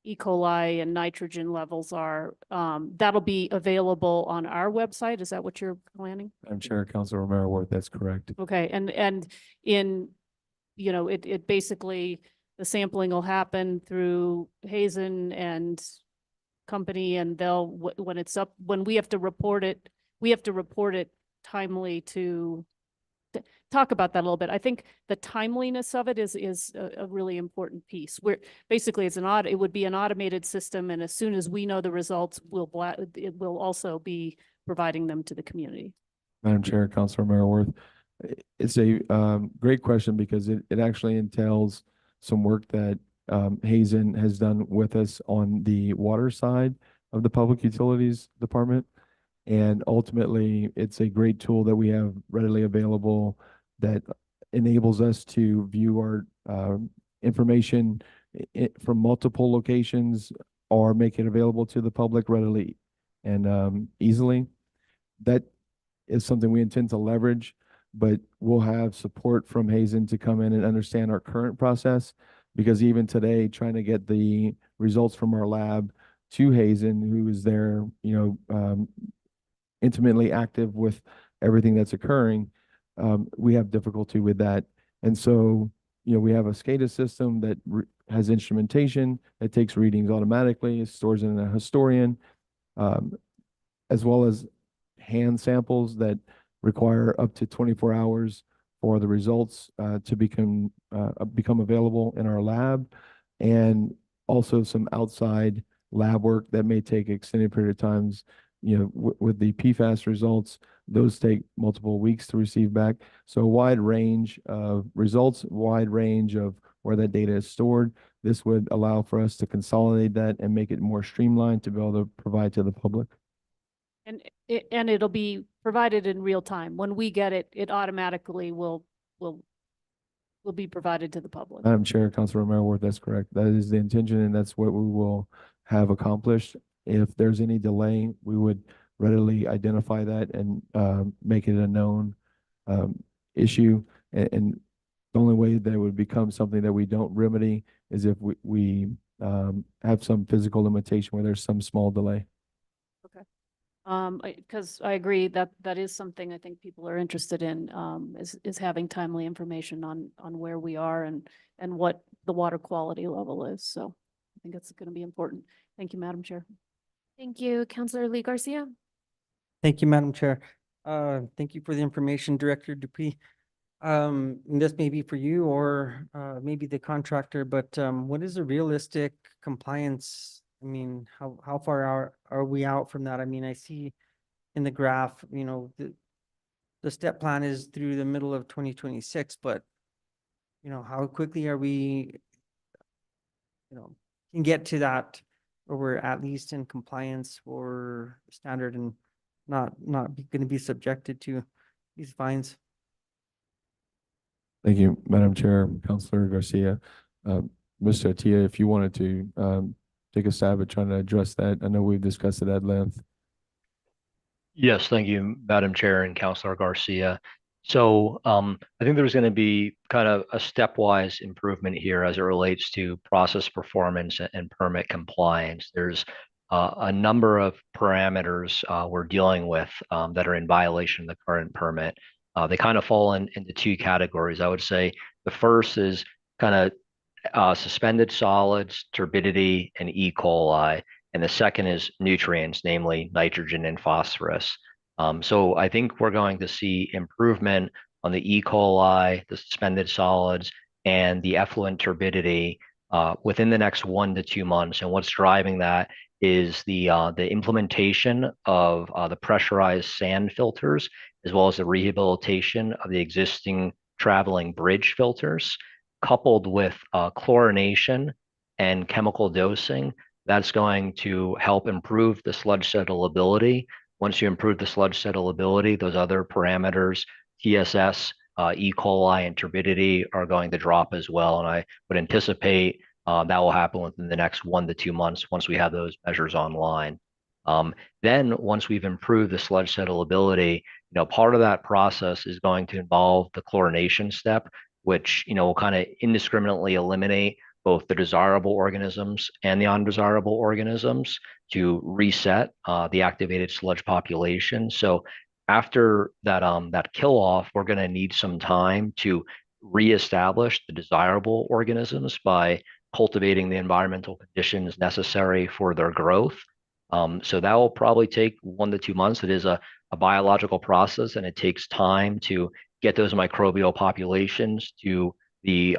E. coli and nitrogen levels are. That'll be available on our website. Is that what you're planning? Madam Chair, Councilor Romero Worth, that's correct. Okay, and in, it basically, the sampling will happen through Hazen and company, and they'll, when it's up, when we have to report it, timely to talk about that a little bit. I think the timeliness of it is a really important piece. Where basically it would be an automated system, and as soon as we know the results, it will also be providing them to the community. Madam Chair, Councilor Romero Worth, it's a great question because it actually entails some work that Hazen has done with us on the water side of the Public Utilities Department. And ultimately, it's a great tool that we have readily available that enables us to view our information from multiple locations or make it available to the public readily and easily. That is something we intend to leverage, but we'll have support from Hazen to come in and understand our current process, because even today, trying to get the results from our lab to Hazen, who is there, intimately active with everything that's occurring, we have difficulty with that. And so, we have a SCADA system that has instrumentation that takes readings automatically, it stores in a historian, as well as hand samples that require up to 24 hours for the results to become available in our lab, and also some outside lab work that may take extended period of times. With the PFAS results, those take multiple weeks to receive back. So a wide range of results, wide range of where that data is stored. This would allow for us to consolidate that and make it more streamlined to be able to provide to the public. And it'll be provided in real time. When we get it, it automatically will be provided to the public. Madam Chair, Councilor Romero Worth, that's correct. That is the intention, and that's what we will have accomplished. If there's any delay, we would readily identify that and make it a known issue. And the only way that it would become something that we don't remedy is if we have some physical limitation where there's some small delay. Because I agree that that is something I think people are interested in, is having timely information on where we are and what the water quality level is. So I think that's going to be important. Thank you, Madam Chair. Thank you, Counselor Lee Garcia. Thank you, Madam Chair. Thank you for the information, Director Dupuy. This may be for you or maybe the contractor, but what is a realistic compliance? I mean, how far are we out from that? I mean, I see in the graph, you know, the step plan is through the middle of 2026, but you know, how quickly are we, you know, can get to that where we're at least in compliance or standard and not going to be subjected to these fines? Thank you, Madam Chair, Councilor Garcia. Mr. Atia, if you wanted to take a stab at trying to address that. I know we've discussed it at length. Yes, thank you, Madam Chair and Councilor Garcia. So I think there's going to be kind of a stepwise improvement here as it relates to process performance and permit compliance. There's a number of parameters we're dealing with that are in violation of the current permit. They kind of fall into two categories. I would say the first is kind of suspended solids, turbidity, and E. coli. And the second is nutrients, namely nitrogen and phosphorus. So I think we're going to see improvement on the E. coli, the suspended solids, and the effluent turbidity within the next 1 to 2 months. And what's driving that is the implementation of the pressurized sand filters, as well as the rehabilitation of the existing traveling bridge filters, coupled with chlorination and chemical dosing. That's going to help improve the sludge settleability. Once you improve the sludge settleability, those other parameters, TSS, E. coli, and turbidity are going to drop as well. And I would anticipate that will happen within the next 1 to 2 months once we have those measures online. Then once we've improved the sludge settleability, part of that process is going to involve the chlorination step, which, will kind of indiscriminately eliminate both the desirable organisms and the undesirable organisms to reset the activated sludge population. So after that, that kill off, we're going to need some time to reestablish the desirable organisms by cultivating the environmental conditions necessary for their growth. So that will probably take 1 to 2 months. It is a biological process, and it takes time to get those microbial populations to the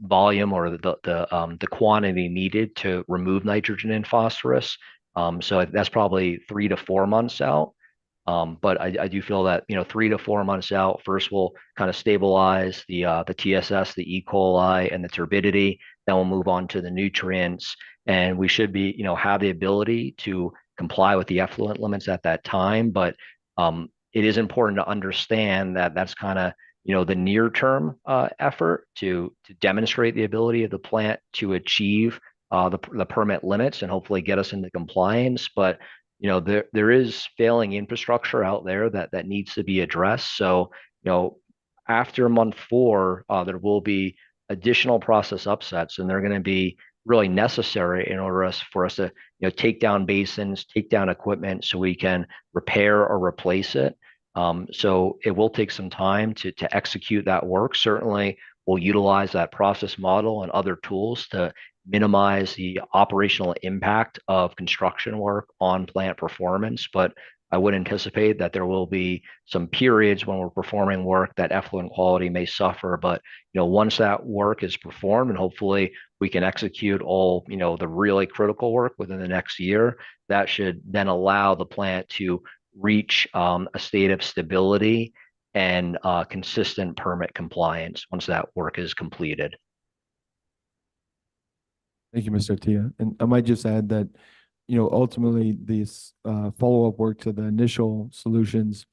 volume or the quantity needed to remove nitrogen and phosphorus. So that's probably 3 to 4 months out. But I do feel that 3 to 4 months out, first we'll kind of stabilize the TSS, the E. coli, and the turbidity. Then we'll move on to the nutrients, and we should be have the ability to comply with the effluent limits at that time. But it is important to understand that that's kind of the near term effort to demonstrate the ability of the plant to achieve the permit limits and hopefully get us into compliance. But there is failing infrastructure out there that needs to be addressed. So after month 4, there will be additional process upsets, and they're going to be really necessary in order for us to take down basins, take down equipment so we can repair or replace it. So it will take some time to execute that work. Certainly, we'll utilize that process model and other tools to minimize the operational impact of construction work on plant performance. But I would anticipate that there will be some periods when we're performing work that effluent quality may suffer. But once that work is performed, and hopefully we can execute all the really critical work within the next year, that should then allow the plant to reach a state of stability and consistent permit compliance once that work is completed. Thank you, Mr. Atia. And I might just add that, ultimately this follow-up work to the initial solutions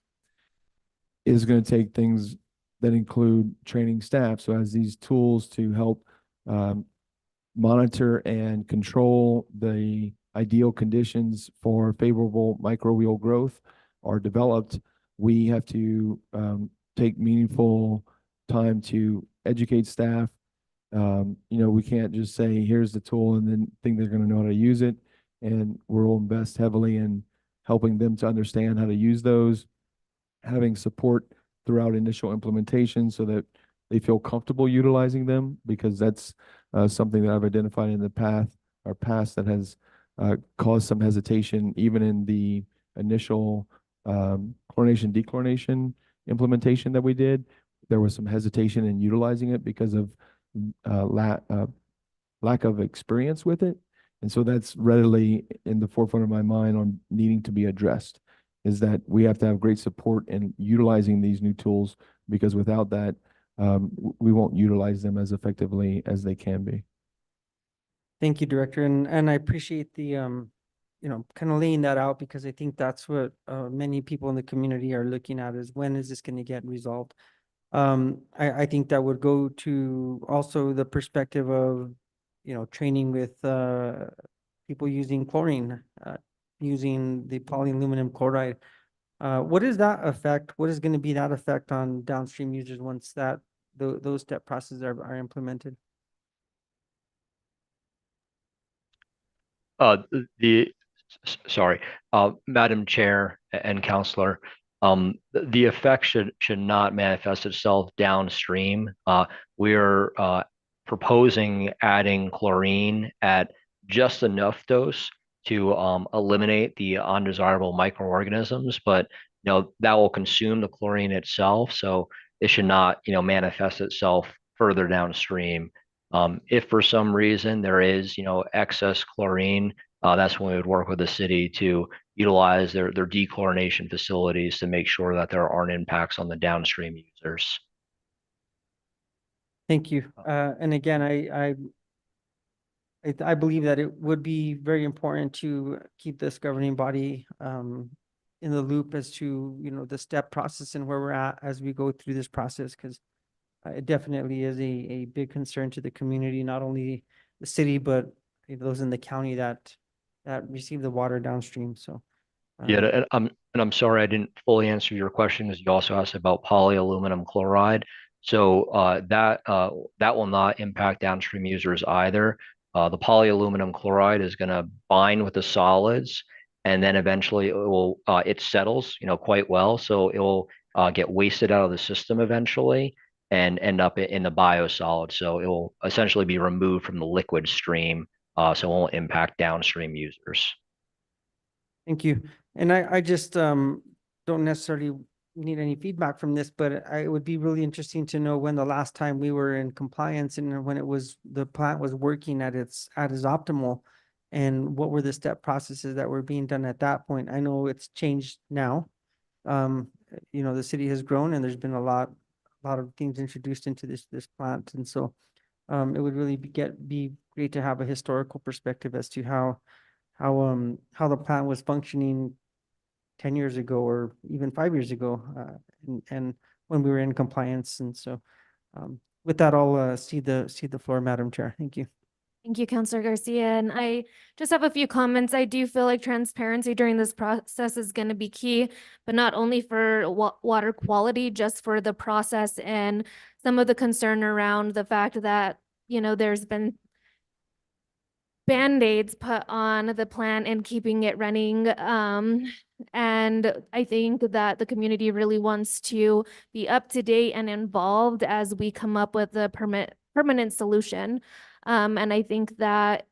is going to take things that include training staff. So as these tools to help monitor and control the ideal conditions for favorable microbial growth are developed, we have to take meaningful time to educate staff. We can't just say, here's the tool and then think they're going to know how to use it. And we'll invest heavily in helping them to understand how to use those, having support throughout initial implementation so that they feel comfortable utilizing them, because that's something that I've identified in the past that has caused some hesitation even in the initial chlorination dechlorination implementation that we did. There was some hesitation in utilizing it because of lack of experience with it. And so that's readily in the forefront of my mind on needing to be addressed, is that we have to have great support in utilizing these new tools, because without that, we won't utilize them as effectively as they can be. Thank you, Director. And I appreciate the, kind of laying that out, because I think that's what many people in the community are looking at, is when is this going to get resolved? I think that would go to also the perspective of, training with people using chlorine, using the polyaluminum chloride. What is that effect? What is going to be that effect on downstream users once those step processes are implemented? Sorry, Madam Chair and Counselor, the effect should not manifest itself downstream. We're proposing adding chlorine at just enough dose to eliminate the undesirable microorganisms, but that will consume the chlorine itself, so it should not manifest itself further downstream. If for some reason there is excess chlorine, that's when we would work with the city to utilize their dechlorination facilities to make sure that there aren't impacts on the downstream users. Thank you. And again, I believe that it would be very important to keep this governing body in the loop as to, the step process and where we're at as we go through this process, because it definitely is a big concern to the community, not only the city, but those in the county that receive the water downstream. So Yeah, and I'm sorry I didn't fully answer your question, because you also asked about polyaluminum chloride. So that will not impact downstream users either. The polyaluminum chloride is going to bind with the solids, and then eventually it settles quite well, so it will get wasted out of the system eventually and end up in the biosolid. So it will essentially be removed from the liquid stream, so it won't impact downstream users. thank you. And I just don't necessarily need any feedback from this, but it would be really interesting to know when the last time we were in compliance and when the plant was working at its optimal, and what were the step processes that were being done at that point. I know it's changed now. The city has grown and there's been a lot of things introduced into this plant. And so it would really be great to have a historical perspective as to how the plant was functioning 10 years ago or even 5 years ago, and when we were in compliance. And so with that, I'll cede the floor, Madam Chair. Thank you. Thank you, Councilor Garcia. And I just have a few comments. I do feel like transparency during this process is going to be key, but not only for water quality, just for the process and some of the concern around the fact that, there's been Band-Aids put on the plant and keeping it running. And I think that the community really wants to be up to date and involved as we come up with a permanent solution. And I think that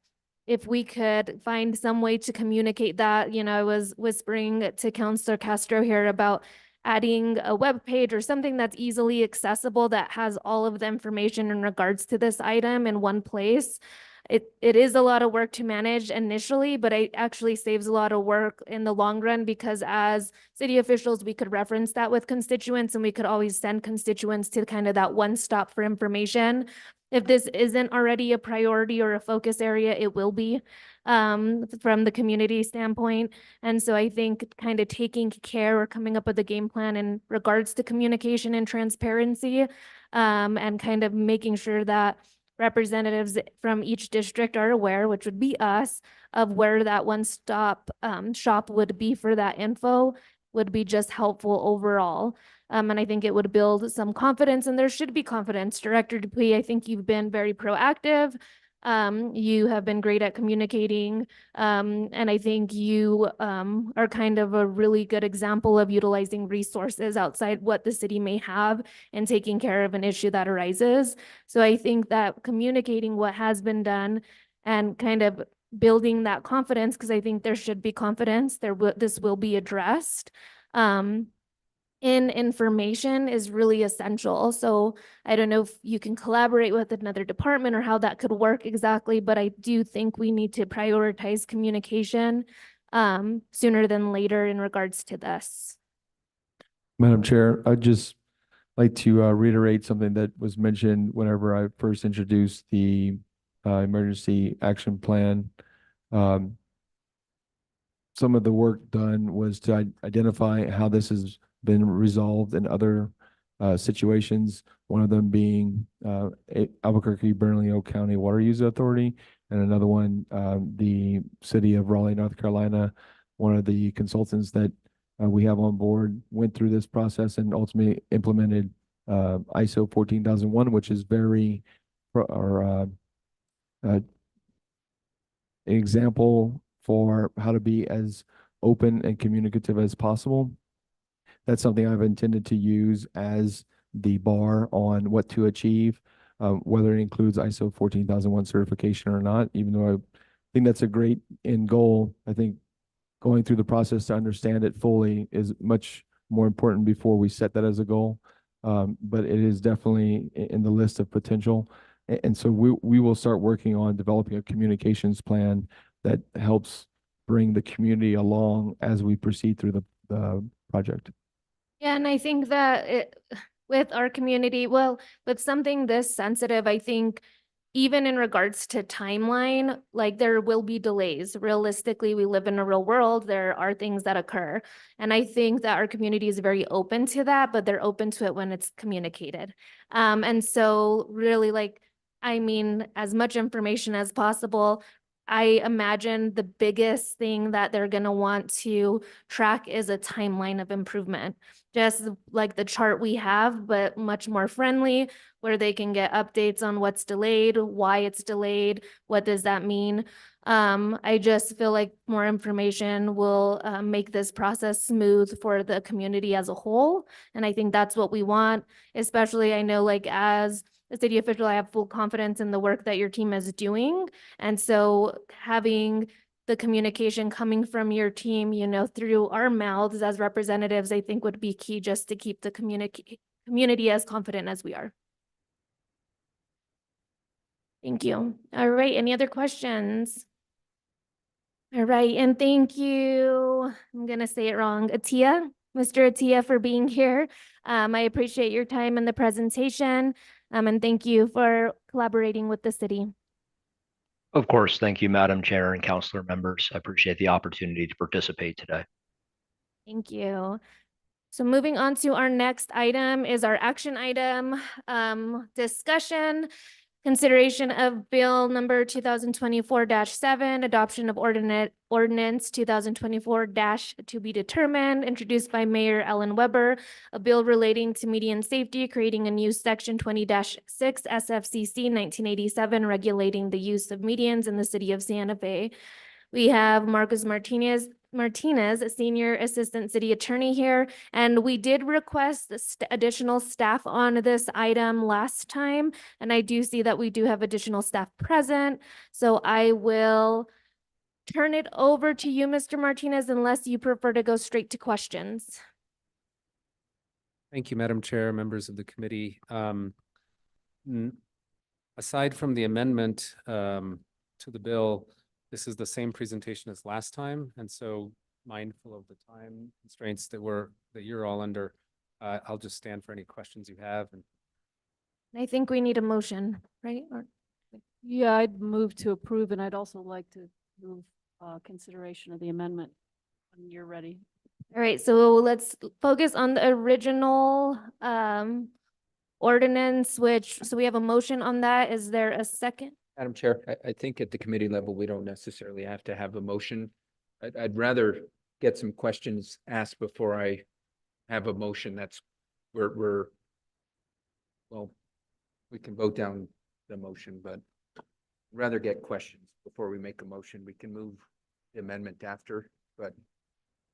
if we could find some way to communicate that, I was whispering to Councilor Castro here about adding a web page or something that's easily accessible that has all of the information in regards to this item in one place. It is a lot of work to manage initially, but it actually saves a lot of work in the long run, because as city officials, we could reference that with constituents and we could always send constituents to kind of that one stop for information. If this isn't already a priority or a focus area, it will be from the community standpoint. And so I think kind of taking care or coming up with a game plan in regards to communication and transparency, and kind of making sure that representatives from each district are aware, which would be us, of where that one-stop shop would be for that info would be just helpful overall. And I think it would build some confidence, and there should be confidence. Director Dupuy, I think you've been very proactive. You have been great at communicating. And I think you are kind of a really good example of utilizing resources outside what the city may have and taking care of an issue that arises. So I think that communicating what has been done and kind of building that confidence, because I think there should be confidence, this will be addressed. In information is really essential. So I don't know if you can collaborate with another department or how that could work exactly, but I do think we need to prioritize communication sooner than later in regards to this. Madam Chair, I'd just like to reiterate something that was mentioned whenever I first introduced the emergency action plan. Some of the work done was to identify how this has been resolved in other situations. One of them being Albuquerque-Bernalillo County Water User Authority, and another one, the city of Raleigh, North Carolina. One of the consultants that we have on board went through this process and ultimately implemented ISO 14001, which is an example for how to be as open and communicative as possible. That's something I've intended to use as the bar on what to achieve, whether it includes ISO 14001 certification or not. Even though I think that's a great end goal, I think going through the process to understand it fully is much more important before we set that as a goal. But it is definitely in the list of potential. And so we will start working on developing a communications plan that helps bring the community along as we proceed through the project. Yeah, and I think that with our community, well, with something this sensitive, I think even in regards to timeline, like there will be delays. Realistically, we live in a real world. There are things that occur. And I think that our community is very open to that, but they're open to it when it's communicated. And so really as much information as possible. I imagine the biggest thing that they're going to want to track is a timeline of improvement, just like the chart we have, but much more friendly, where they can get updates on what's delayed, why it's delayed, what does that mean. I just feel like more information will make this process smooth for the community as a whole. And I think that's what we want, especially I know as a city official, I have full confidence in the work that your team is doing. And so having the communication coming from your team, through our mouths as representatives, I think would be key just to keep the community as confident as we are. Thank you. All right, any other questions? All right, and thank you. I'm gonna say it wrong. Attia, Mr. Attia, for being here. I appreciate your time and the presentation. And thank you for collaborating with the city. Of course, thank you, Madam Chair and councilor members. I appreciate the opportunity to participate today. Thank you. So moving on to our next item is our action item, discussion. Consideration of Bill number 2024-7, adoption of ordinance 2024- to be determined, introduced by Mayor Ellen Weber, a bill relating to median safety, creating a new section 20-6 SFCC 1987, regulating the use of medians in the city of Santa Fe. We have Marcos Martinez, a senior assistant city attorney here, and we did request additional staff on this item last time, and I do see that we do have additional staff present. So I will turn it over to you, Mr. Martinez, unless you prefer to go straight to questions. Thank you, Madam Chair, members of the committee. Aside from the amendment to the bill, this is the same presentation as last time, and so mindful of the time constraints that you're all under, I'll just stand for any questions you have. And I think we need a motion, right? Yeah, I'd move to approve, and I'd also like to move consideration of the amendment when you're ready. All right, so let's focus on the original ordinance, so we have a motion on that. Is there a second? Madam Chair, I think at the committee level, we don't necessarily have to have a motion. I'd rather get some questions asked before I have a motion. That's well, we can vote down the motion, but rather get questions before we make a motion. We can move the amendment after, but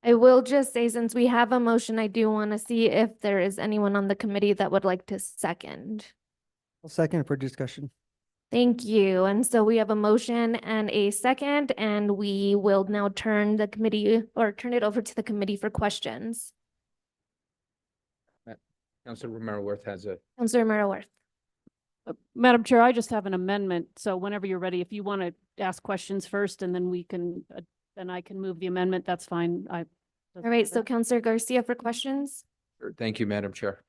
I will just say, since we have a motion, I do want to see if there is anyone on the committee that would like to second. I'll second for discussion. Thank you. And so we have a motion and a second, and we will now turn it over to the committee for questions. Councilor Romero Worth has a, Councilor Miraworth. Madam Chair, I just have an amendment. So whenever you're ready, if you want to ask questions first and then we can, then I can move the amendment, that's fine. All right, so Councilor Garcia for questions. thank you, Madam Chair.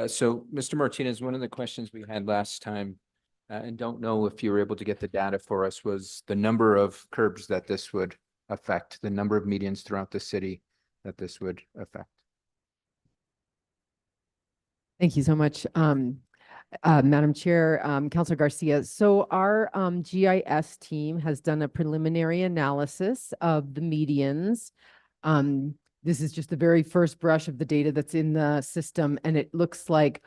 So Mr. Martinez, one of the questions we had last time, and don't know if you were able to get the data for us, was the number of curbs that this would affect, the number of medians throughout the city that this would affect. Thank you so much, Madam Chair, Councilor Garcia. So our GIS team has done a preliminary analysis of the medians. This is just the very first brush of the data that's in the system, and it looks like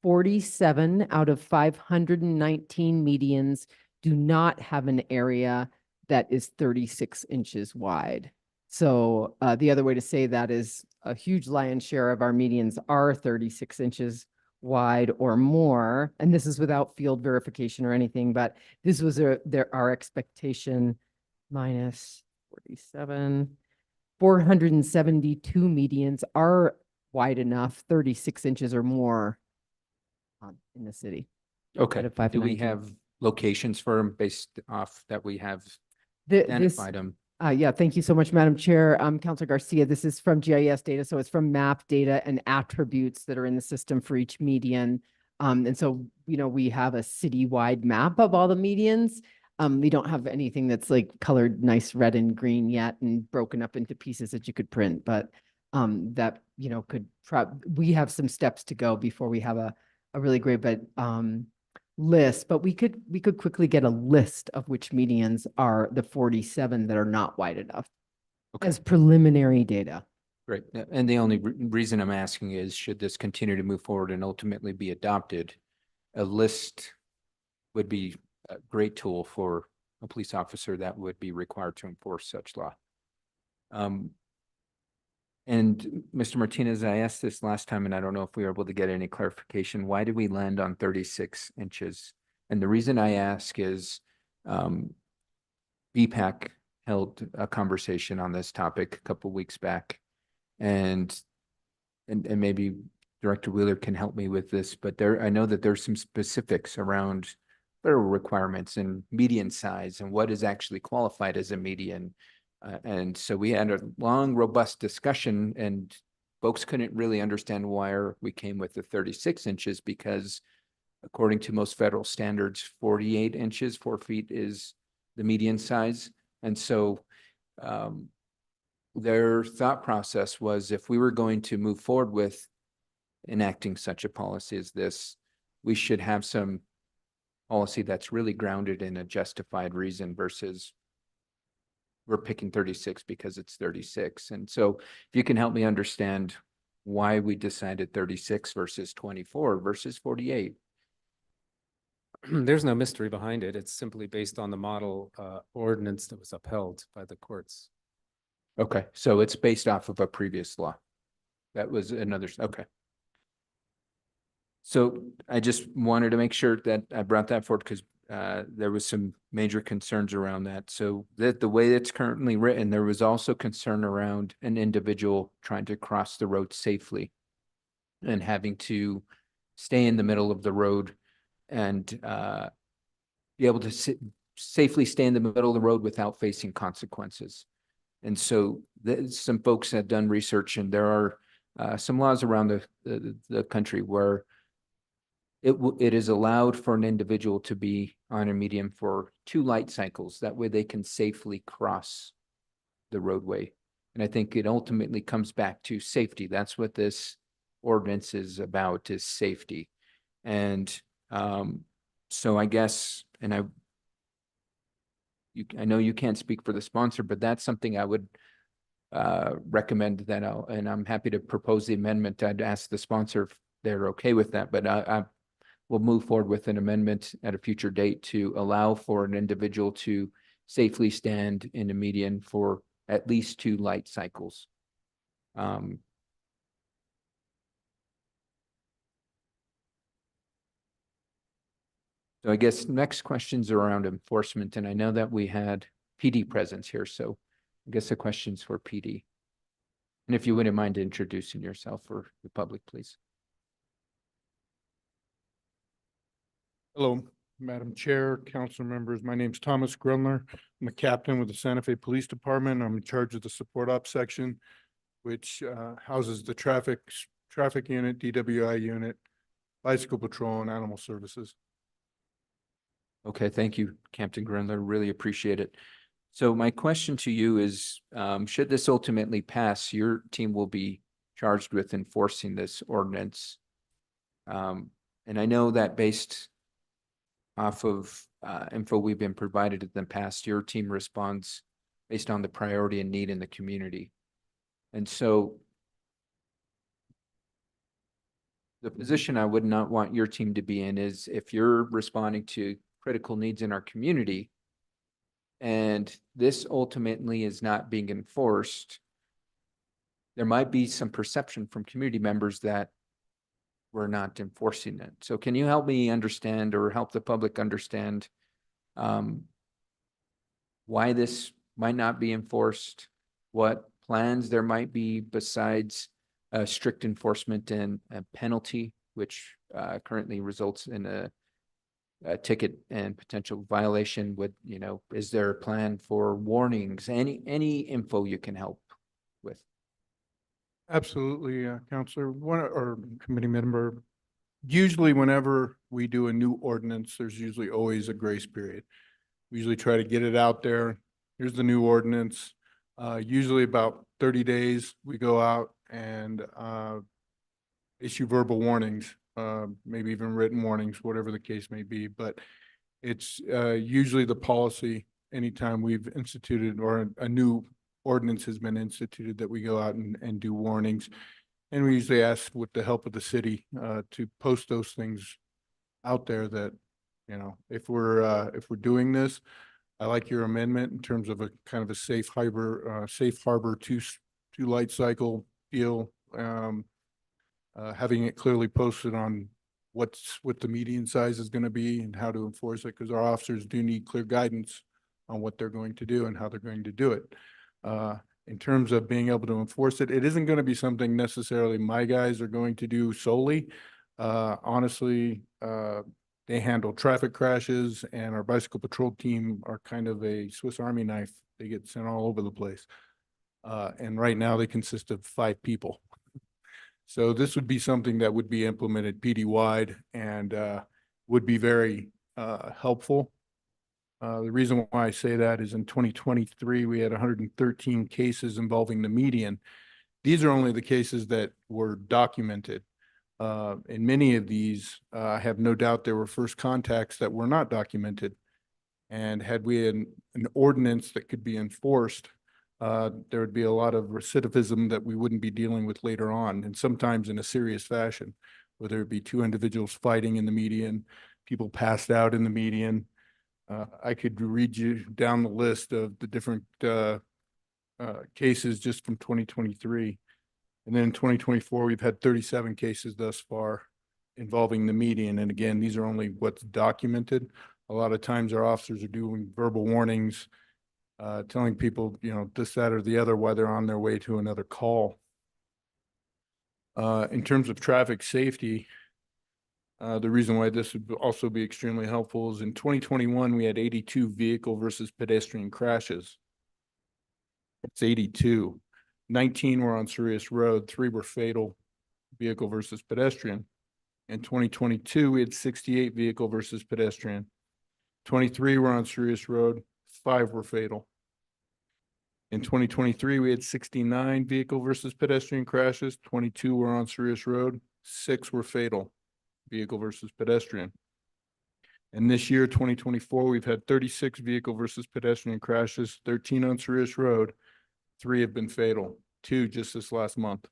47 out of 519 medians do not have an area that is 36 inches wide. So the other way to say that is a huge lion's share of our medians are 36 inches wide or more. And this is without field verification or anything, but this was our expectation minus 47. 472 medians are wide enough, 36 inches or more in the city. Okay, Out of do we 519. have locations for them based off that we have This, identified them? yeah, thank you so much, Madam Chair. Councilor Garcia, this is from GIS data, so it's from map data and attributes that are in the system for each median. And so, we have a citywide map of all the medians. We don't have anything that's like colored nice red and green yet and broken up into pieces that you could print, but that, we have some steps to go before we have a really great, list, but we could quickly get a list of which medians are the 47 that are not wide enough as preliminary data. Great. And the only reason I'm asking is, should this continue to move forward and ultimately be adopted, a list would be a great tool for a police officer that would be required to enforce such law. And Mr. Martinez, I asked this last time, and I don't know if we were able to get any clarification. Why did we land on 36 inches? And the reason I ask is BPAC held a conversation on this topic a couple weeks back, and maybe Director Wheeler can help me with this, but I know that there's some specifics around federal requirements and median size and what is actually qualified as a median. And so we had a long, robust discussion, and folks couldn't really understand why we came with the 36 inches, because according to most federal standards, 48 inches, 4 feet is the median size. And so their thought process was, if we were going to move forward with enacting such a policy as this, we should have some policy that's really grounded in a justified reason versus we're picking 36 because it's 36. And so if you can help me understand why we decided 36 versus 24 versus 48. There's no mystery behind it. It's simply based on the model ordinance that was upheld by the courts. Okay, so it's based off of a previous law. That was another, okay. So I just wanted to make sure that I brought that forward because there was some major concerns around that. So that the way it's currently written, there was also concern around an individual trying to cross the road safely and having to stay in the middle of the road and be able to safely stay in the middle of the road without facing consequences. And so some folks have done research, and there are some laws around the country where it is allowed for an individual to be on a median for 2 light cycles. That way they can safely cross the roadway. And I think it ultimately comes back to safety. That's what this ordinance is about, is safety. And so I guess, and I know you can't speak for the sponsor, but that's something I would recommend that and I'm happy to propose the amendment. I'd ask the sponsor if they're okay with that, but I will move forward with an amendment at a future date to allow for an individual to safely stand in a median for at least 2 light cycles. So I guess next questions are around enforcement, and I know that we had PD presence here, so I guess the question's for PD. And if you wouldn't mind introducing yourself for the public, please. Hello, Madam Chair, council members. My name's Thomas Grunler. I'm a captain with the Santa Fe Police Department. I'm in charge of the support ops section, which houses the traffic unit, DWI unit, bicycle patrol, and animal services. Okay, thank you, Captain Grunler. Really appreciate it. So my question to you is, should this ultimately pass, your team will be charged with enforcing this ordinance. And I know that based off of info we've been provided in the past, your team responds based on the priority and need in the community. And so the position I would not want your team to be in is if you're responding to critical needs in our community and this ultimately is not being enforced, there might be some perception from community members that we're not enforcing it. So can you help me understand or help the public understand why this might not be enforced, what plans there might be besides strict enforcement and a penalty, which currently results in a ticket and potential violation? Is there a plan for warnings? Any info you can help with? Absolutely, Counselor, or committee member. Usually whenever we do a new ordinance, there's usually always a grace period. We usually try to get it out there. Here's the new ordinance. Usually about 30 days, we go out and issue verbal warnings, maybe even written warnings, whatever the case may be. But it's usually the policy anytime we've instituted or a new ordinance has been instituted that we go out and do warnings. And we usually ask with the help of the city to post those things out there that, if we're doing this, I like your amendment in terms of a kind of a safe harbor two light cycle deal. Having it clearly posted on what the median size is going to be and how to enforce it, because our officers do need clear guidance on what they're going to do and how they're going to do it. In terms of being able to enforce it, it isn't going to be something necessarily my guys are going to do solely. Honestly, they handle traffic crashes, and our bicycle patrol team are kind of a Swiss Army knife. They get sent all over the place. And right now they consist of 5 people. So this would be something that would be implemented PD-wide and would be very helpful. The reason why I say that is in 2023, we had 113 cases involving the median. These are only the cases that were documented. In many of these, I have no doubt there were first contacts that were not documented. And had we had an ordinance that could be enforced, there would be a lot of recidivism that we wouldn't be dealing with later on, and sometimes in a serious fashion, whether it be 2 individuals fighting in the median, people passed out in the median. I could read you down the list of the different cases just from 2023. And then in 2024, we've had 37 cases thus far involving the median. And again, these are only what's documented. A lot of times our officers are doing verbal warnings, telling people, this, that, or the other while they're on their way to another call. In terms of traffic safety, the reason why this would also be extremely helpful is in 2021, we had 82 vehicle versus pedestrian crashes. It's 82. 19 were on serious road, 3 were fatal, vehicle versus pedestrian. In 2022, we had 68 vehicle versus pedestrian. 23 were on serious road, 5 were fatal. In 2023, we had 69 vehicle versus pedestrian crashes, 22 were on serious road, 6 were fatal. vehicle versus pedestrian. And this year, 2024, we've had 36 vehicle versus pedestrian crashes, 13 on Sirius Road. 3 have been fatal, 2 just this last month,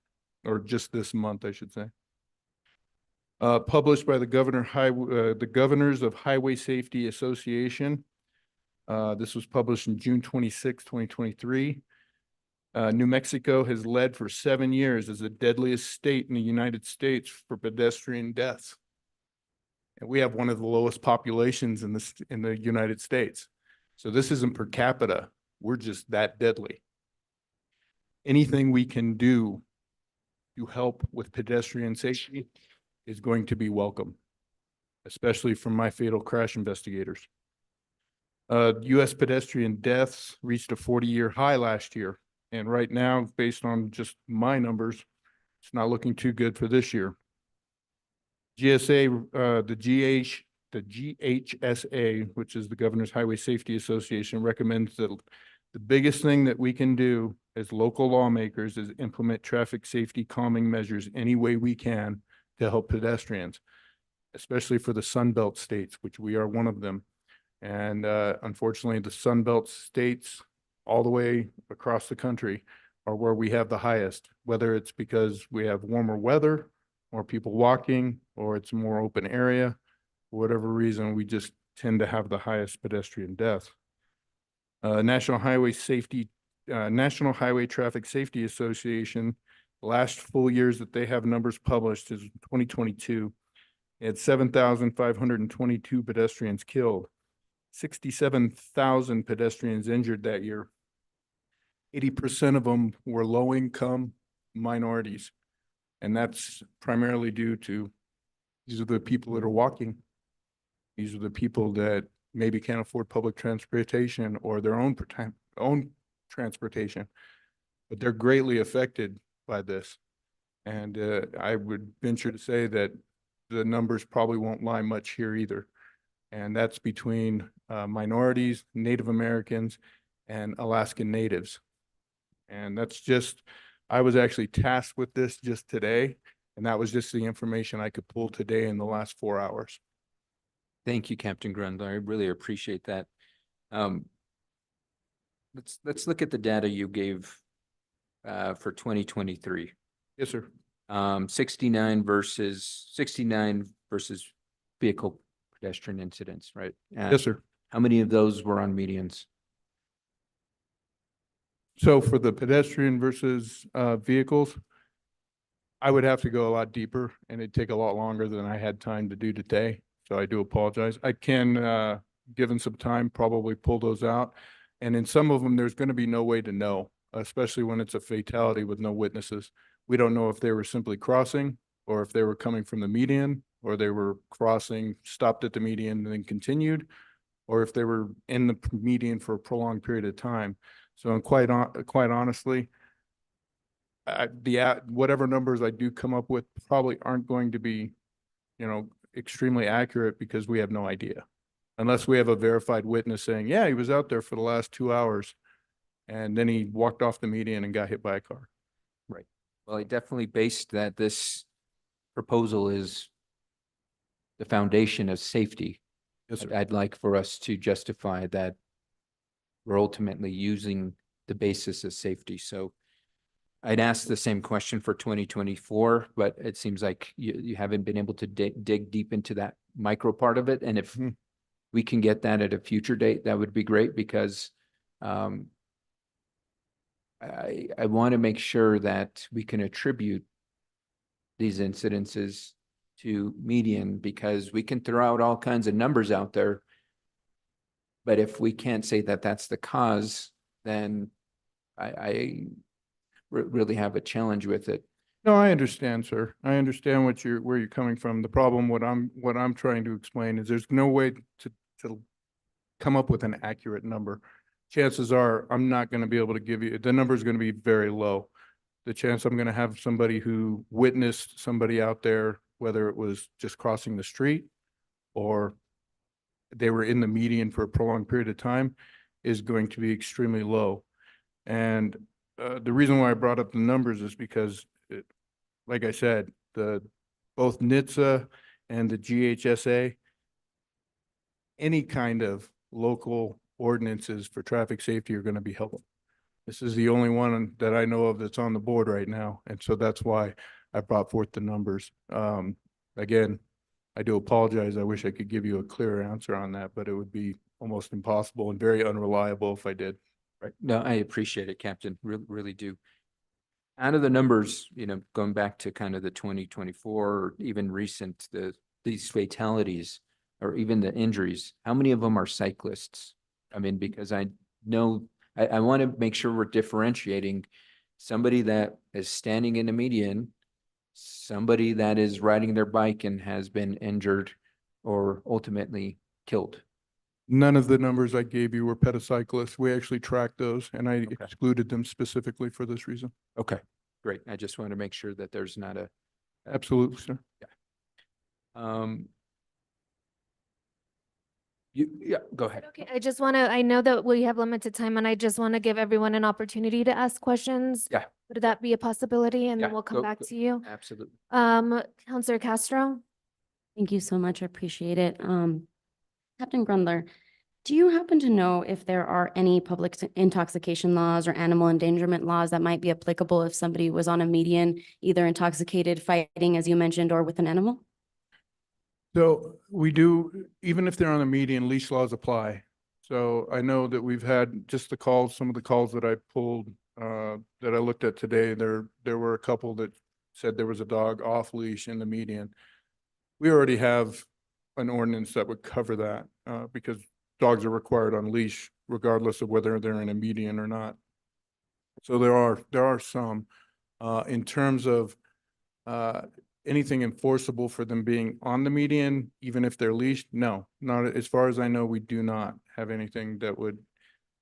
or just this month, I should say. Published by the the Governors of Highway Safety Association. This was published in June 26, 2023. New Mexico has led for 7 years as the deadliest state in the United States for pedestrian deaths. And we have one of the lowest populations in the United States. So this isn't per capita. We're just that deadly. Anything we can do to help with pedestrian safety is going to be welcome, especially from my fatal crash investigators. U.S. pedestrian deaths reached a 40-year high last year. And right now, based on just my numbers, it's not looking too good for this year. GSA, the GHSA, which is the Governor's Highway Safety Association, recommends that the biggest thing that we can do as local lawmakers is implement traffic safety calming measures any way we can to help pedestrians, especially for the Sunbelt states, which we are one of them. And unfortunately, the Sunbelt states all the way across the country are where we have the highest, whether it's because we have warmer weather, more people walking, or it's a more open area. For whatever reason, we just tend to have the highest pedestrian deaths. National Highway Traffic Safety Association, last full years that they have numbers published is 2022. It had 7,522 pedestrians killed, 67,000 pedestrians injured that year. 80% of them were low-income minorities. And that's primarily due to, these are the people that are walking. These are the people that maybe can't afford public transportation or their own transportation, but they're greatly affected by this. And I would venture to say that the numbers probably won't lie much here either. And that's between minorities, Native Americans, and Alaskan Natives. And that's just, I was actually tasked with this just today, and that was just the information I could pull today in the last 4 hours. Thank you, Captain Grundler. I really appreciate that. Let's look at the data you gave for 2023. Yes, sir. 69 versus vehicle pedestrian incidents, right? Yes, sir. How many of those were on medians? So for the pedestrian versus vehicles, I would have to go a lot deeper and it'd take a lot longer than I had time to do today. So I do apologize. I can, given some time, probably pull those out. And in some of them, there's going to be no way to know, especially when it's a fatality with no witnesses. We don't know if they were simply crossing or if they were coming from the median or they were crossing, stopped at the median and then continued, or if they were in the median for a prolonged period of time. So quite honestly, whatever numbers I do come up with probably aren't going to be, extremely accurate because we have no idea. Unless we have a verified witness saying, yeah, he was out there for the last 2 hours and then he walked off the median and got hit by a car. Right. Well, I definitely based that this proposal is the foundation of safety. Yes, sir. I'd like for us to justify that we're ultimately using the basis of safety. So I'd ask the same question for 2024, but it seems like you haven't been able to dig deep into that micro part of it. And if we can get that at a future date, that would be great because I want to make sure that we can attribute these incidences to median because we can throw out all kinds of numbers out there. But if we can't say that that's the cause, then I really have a challenge with it. No, I understand, sir. I understand where you're coming from. The problem, what I'm trying to explain is there's no way to come up with an accurate number. Chances are I'm not going to be able to give you, the number is going to be very low. The chance I'm going to have somebody who witnessed somebody out there, whether it was just crossing the street or they were in the median for a prolonged period of time, is going to be extremely low. And the reason why I brought up the numbers is because, like I said, both NHTSA and the GHSA, any kind of local ordinances for traffic safety are going to be helpful. This is the only one that I know of that's on the board right now. And so that's why I brought forth the numbers. Again, I do apologize. I wish I could give you a clearer answer on that, but it would be almost impossible and very unreliable if I did. Right. No, I appreciate it, Captain. Really do. Out of the numbers, going back to kind of the 2024, or even recent, these fatalities or even the injuries, how many of them are cyclists? I mean, because I know, I want to make sure we're differentiating somebody that is standing in the median, somebody that is riding their bike and has been injured or ultimately killed. None of the numbers I gave you were petacyclists. We actually tracked those and I excluded them specifically for this reason. Okay, great. I just want to make sure that there's not a. Absolutely, sir. Yeah, go ahead. Okay, I know that we have limited time and I just want to give everyone an opportunity to ask questions. Yeah. Would that be a possibility? And Yeah, then we'll come go- back go- to you. Absolutely. Counselor Castro? Thank you so much. I appreciate it. Captain Grundler, do you happen to know if there are any public intoxication laws or animal endangerment laws that might be applicable if somebody was on a median, either intoxicated, fighting, as you mentioned, or with an animal? So we do, even if they're on the median, leash laws apply. So I know that we've had just the calls, some of the calls that I pulled, that I looked at today, there were a couple that said there was a dog off leash in the median. We already have an ordinance that would cover that, because dogs are required on leash regardless of whether they're in a median or not. So there are some, in terms of, anything enforceable for them being on the median, even if they're leashed? No, not as far as I know, we do not have anything that would,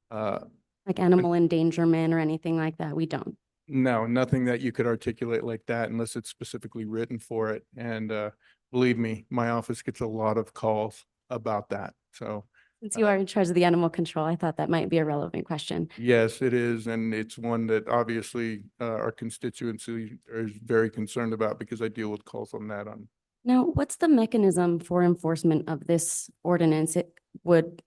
Like animal endangerment or anything like that? We don't. no, nothing that you could articulate like that unless it's specifically written for it. And, believe me, my office gets a lot of calls about that. So Since you are in charge of the animal control, I thought that might be a relevant question. yes, it is. And it's one that obviously, our constituency is very concerned about because I deal with calls on that on. Now, what's the mechanism for enforcement of this ordinance? Would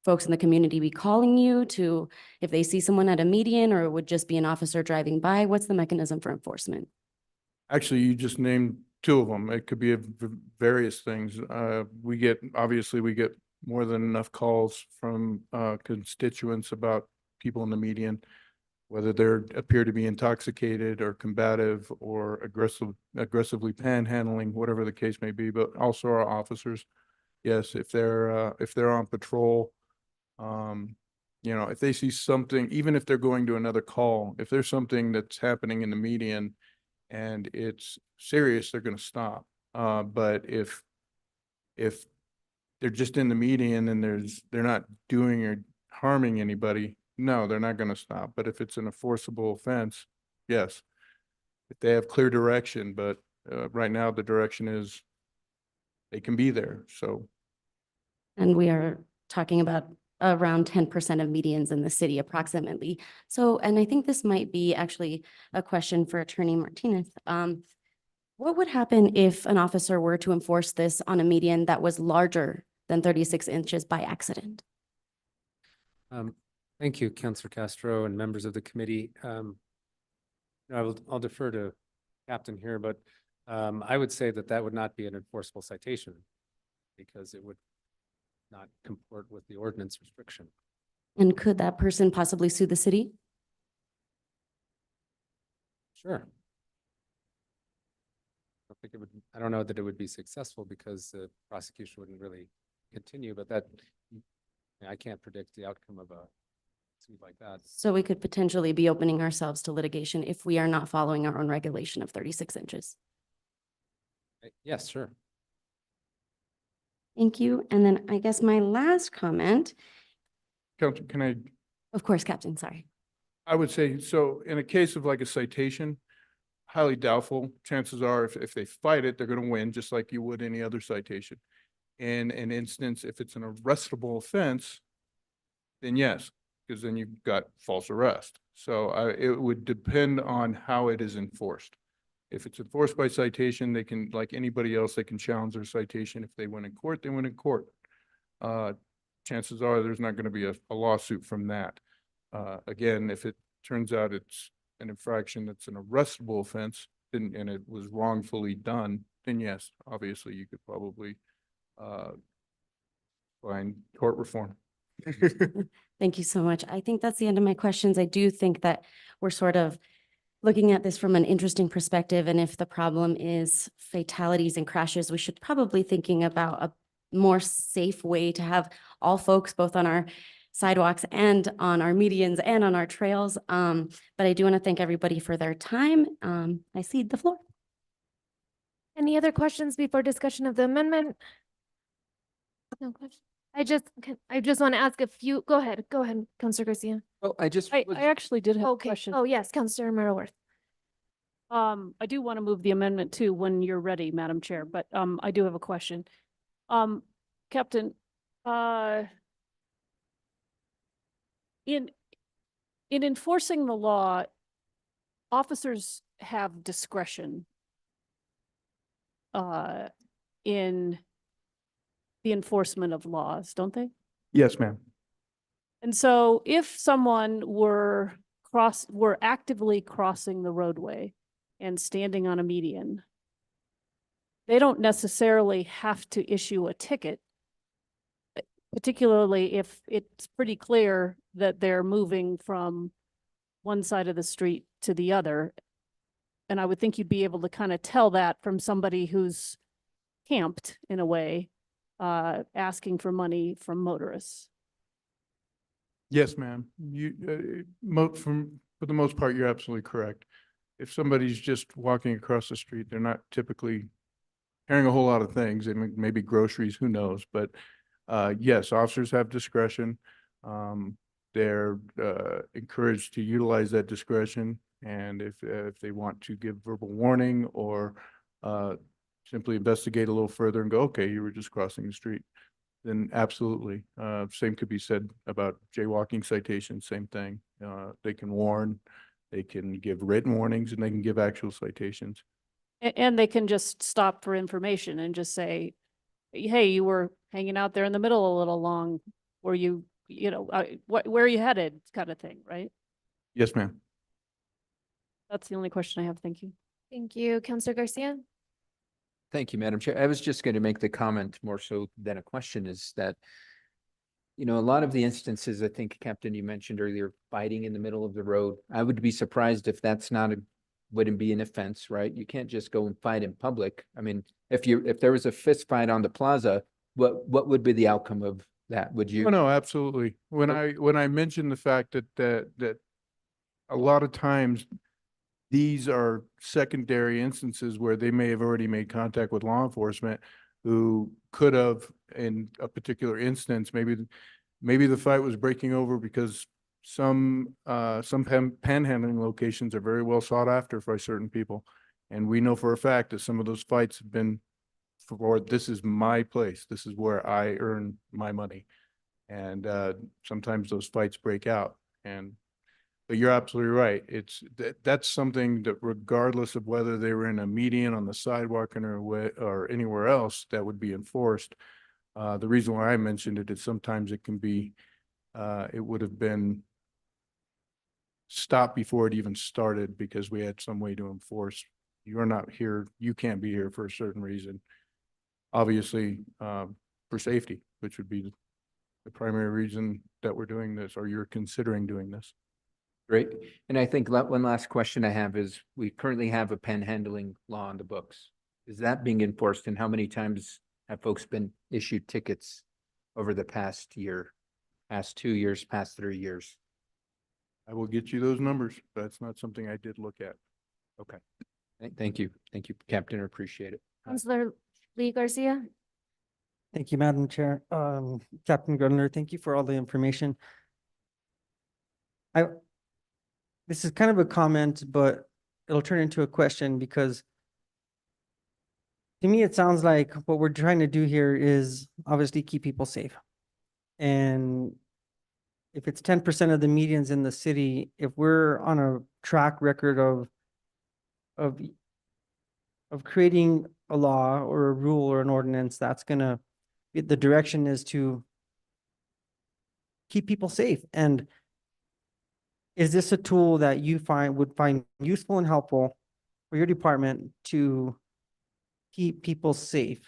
folks in the community be calling you to, if they see someone at a median, or it would just be an officer driving by? What's the mechanism for enforcement? Actually, you just named two of them. It could be various things. Obviously, we get more than enough calls from constituents about people in the median, whether they appear to be intoxicated or combative or aggressively panhandling, whatever the case may be, but also our officers. Yes, if they're on patrol, if they see something, even if they're going to another call, if there's something that's happening in the median and it's serious, they're going to stop. But if they're just in the median and they're not doing or harming anybody, no, they're not going to stop. But if it's an enforceable offense, yes, if they have clear direction, but right now the direction is they can be there. So And we are talking about around 10% of medians in the city approximately. So, and I think this might be actually a question for Attorney Martinez. What would happen if an officer were to enforce this on a median that was larger than 36 inches by accident? Thank you, Councilor Castro and members of the committee. I'll defer to Captain here, but I would say that would not be an enforceable citation because it would not comport with the ordinance restriction. And could that person possibly sue the city? Sure. I don't know that it would be successful because the prosecution wouldn't really continue, but I can't predict the outcome of a suit like that. So we could potentially be opening ourselves to litigation if we are not following our own regulation of 36 inches. Yes, sure. Thank you. And then I guess my last comment, Council, can I? of course, Captain, sorry. I would say, so in a case of like a citation, highly doubtful. Chances are if they fight it, they're going to win just like you would any other citation. In an instance, if it's an arrestable offense, then yes, because then you've got false arrest. So it would depend on how it is enforced. If it's enforced by citation, they can, like anybody else, they can challenge their citation. If they win in court, they win in court. Chances are there's not going to be a lawsuit from that. Again, if it turns out it's an infraction that's an arrestable offense, then, and it was wrongfully done, then yes, obviously you could probably find court reform. Thank you so much. I think that's the end of my questions. I do think that we're sort of looking at this from an interesting perspective. And if the problem is fatalities and crashes, we should probably thinking about a more safe way to have all folks both on our sidewalks and on our medians and on our trails. But I do want to thank everybody for their time. I cede the floor. Any other questions before discussion of the amendment? No question. I just want to ask a few, go ahead, Counselor Garcia. Well, I just I was- actually did have a Okay, question. oh, yes, Counselor Merriworth. I do want to move the amendment too when you're ready, Madam Chair, but I do have a question. Captain, in enforcing the law, officers have discretion in the enforcement of laws, don't they? Yes, ma'am. And so if someone were actively crossing the roadway and standing on a median, they don't necessarily have to issue a ticket, particularly if it's pretty clear that they're moving from one side of the street to the other. And I would think you'd be able to kind of tell that from somebody who's camped in a way, asking for money from motorists. Yes, ma'am. For the most part, you're absolutely correct. If somebody's just walking across the street, they're not typically carrying a whole lot of things, and maybe groceries, who knows? But yes, officers have discretion. They're encouraged to utilize that discretion, and if they want to give verbal warning or simply investigate a little further and go, okay, you were just crossing the street, then absolutely. Same could be said about jaywalking citations, same thing. They can warn, they can give written warnings, and they can give actual citations. And they can just stop for information and just say, hey, you were hanging out there in the middle a little long. Were you, where are you headed kind of thing, right? Yes, ma'am. That's the only question I have. Thank you. Thank you, Counselor Garcia. Thank you, Madam Chair. I was just going to make the comment more so than a question is that, a lot of the instances, I think, Captain, you mentioned earlier, fighting in the middle of the road. I would be surprised if that's wouldn't be an offense, right? You can't just go and fight in public. I mean, if there was a fist fight on the plaza, what would be the outcome of that? Would you? Oh, no, absolutely. When I mentioned the fact that a lot of times these are secondary instances where they may have already made contact with law enforcement who could have, in a particular instance, maybe the fight was breaking over because some panhandling locations are very well sought after by certain people. And we know for a fact that some of those fights have been for, this is my place, this is where I earn my money. And sometimes those fights break out. But you're absolutely right. That's something that regardless of whether they were in a median, on the sidewalk, or anywhere else, that would be enforced. The reason why I mentioned it is sometimes it can be, it would have been stopped before it even started because we had some way to enforce. You're not here, you can't be here for a certain reason. Obviously, for safety, which would be the primary reason that we're doing this, or you're considering doing this. Great. And I think one last question I have is, we currently have a panhandling law on the books. Is that being enforced, and how many times have folks been issued tickets over the past year, past 2 years, past 3 years? I will get you those numbers. That's not something I did look at. Okay. Thank you. Thank you, Captain. I appreciate it. Counselor Lee Garcia. Thank you, Madam Chair. Captain Grundler, thank you for all the information. This is kind of a comment, but it'll turn into a question because to me, it sounds like what we're trying to do here is obviously keep people safe. And if it's 10% of the medians in the city, if we're on a track record of of creating a law or a rule or an ordinance that's gonna, the direction is to keep people safe. And is this a tool that you would find useful and helpful for your department to keep people safe?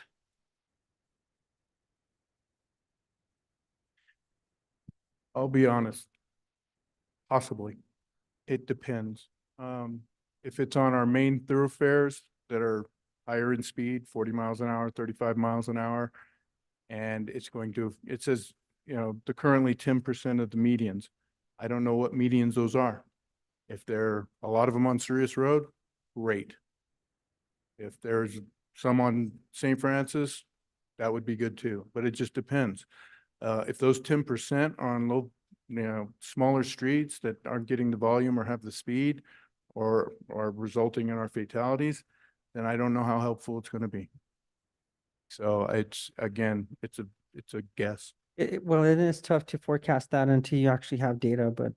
I'll be honest. Possibly. It depends. If it's on our main thoroughfares that are higher in speed, 40 miles an hour, 35 miles an hour, and it's going to, it says, you know, the currently 10% of the medians. I don't know what medians those are. If there are a lot of them on Sirius Road, great. If there's some on St. Francis, that would be good too, but it just depends. If those 10% are on low, you know, smaller streets that aren't getting the volume or have the speed or are resulting in our fatalities, then I don't know how helpful it's going to be. So it's, again, it's a guess. Well, it is tough to forecast that until you actually have data, but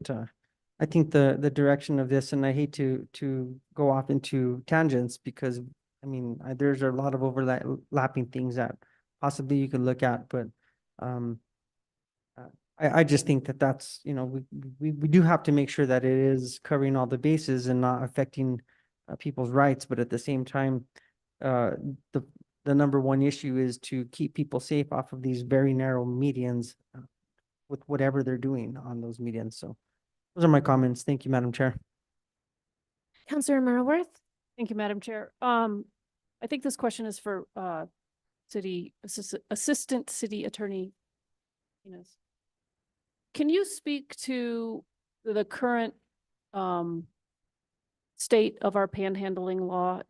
I think the direction of this, and I hate to go off into tangents because, I mean, there's a lot of overlapping things that possibly you could look at, but I just think that that's, you know, we do have to make sure that it is covering all the bases and not affecting people's rights, but at the same time, the number one issue is to keep people safe off of these very narrow medians with whatever they're doing on those medians. So those are my comments. Thank you, Madam Chair. Counselor Marlworth? Thank you, Madam Chair. I think this question is for Assistant City Attorney Inez. Can you speak to the current state of our panhandling law?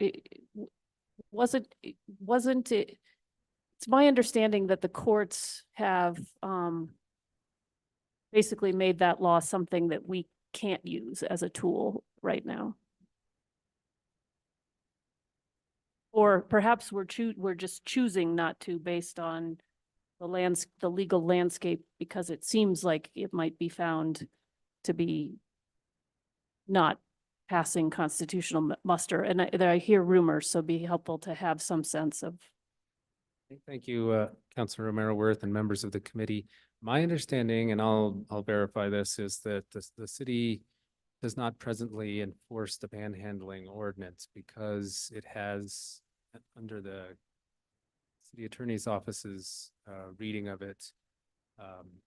Wasn't it? It's my understanding that the courts have basically made that law something that we can't use as a tool right now. Or perhaps we're just choosing not to based on the legal landscape, because it seems like it might be found to be not passing constitutional muster. And I hear rumors, so it'd be helpful to have some sense of. Thank you, Councilor Romero-Worth and members of the committee. My understanding, and I'll verify this, is that the city does not presently enforce the panhandling ordinance because it has, under the city attorney's office's reading of it,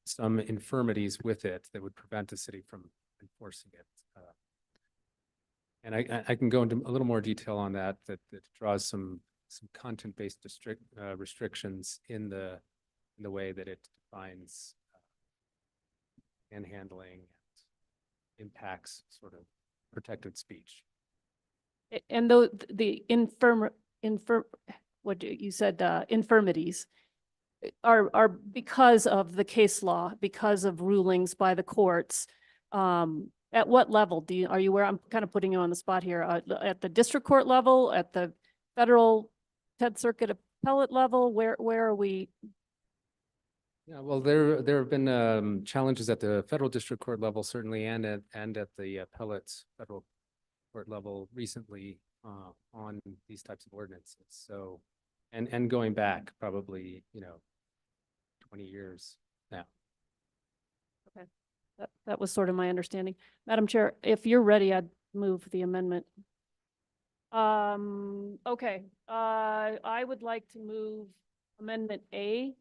some infirmities with it that would prevent the city from enforcing it. And I can go into a little more detail on that draws some content-based restrictions in the way that it defines panhandling and impacts sort of protected speech. And the what you said, infirmities are because of the case law, because of rulings by the courts. At what level are you where I'm kind of putting you on the spot here, at the district court level, at the federal 10th Circuit appellate level? Where are we? Yeah, well, there have been challenges at the federal district court level, certainly, and at the appellate federal court level recently on these types of ordinances. So, and going back probably, 20 years now. Okay, that was sort of my understanding. Madam Chair, if you're ready, I'd move the amendment. Okay, I would like to move Amendment A.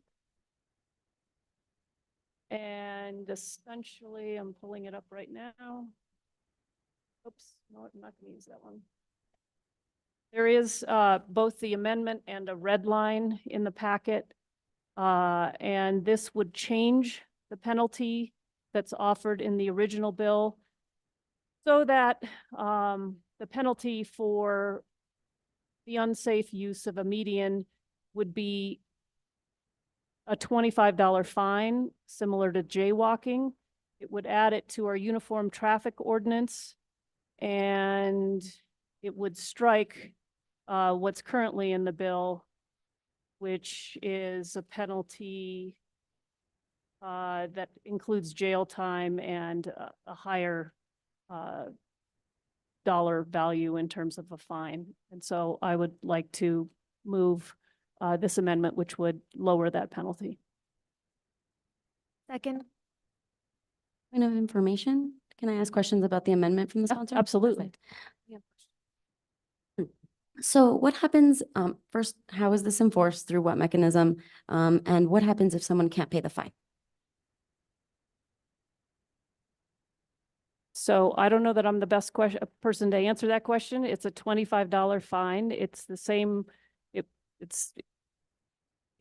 And essentially, I'm pulling it up right now. Oops, no, I'm not going to use that one. There is both the amendment and a red line in the packet. And this would change the penalty that's offered in the original bill so that the penalty for the unsafe use of a median would be a $25 fine, similar to jaywalking. It would add it to our uniform traffic ordinance, and it would strike what's currently in the bill, which is a penalty that includes jail time and a higher dollar value in terms of a fine. And so I would like to move this amendment, which would lower that penalty. Second. Point of information, can I ask questions about the amendment from the sponsor? Absolutely. Perfect. So what happens, first, how is this enforced? Through what mechanism? And what happens if someone can't pay the fine? So I don't know that I'm the best person to answer that question. It's a $25 fine. It's the same,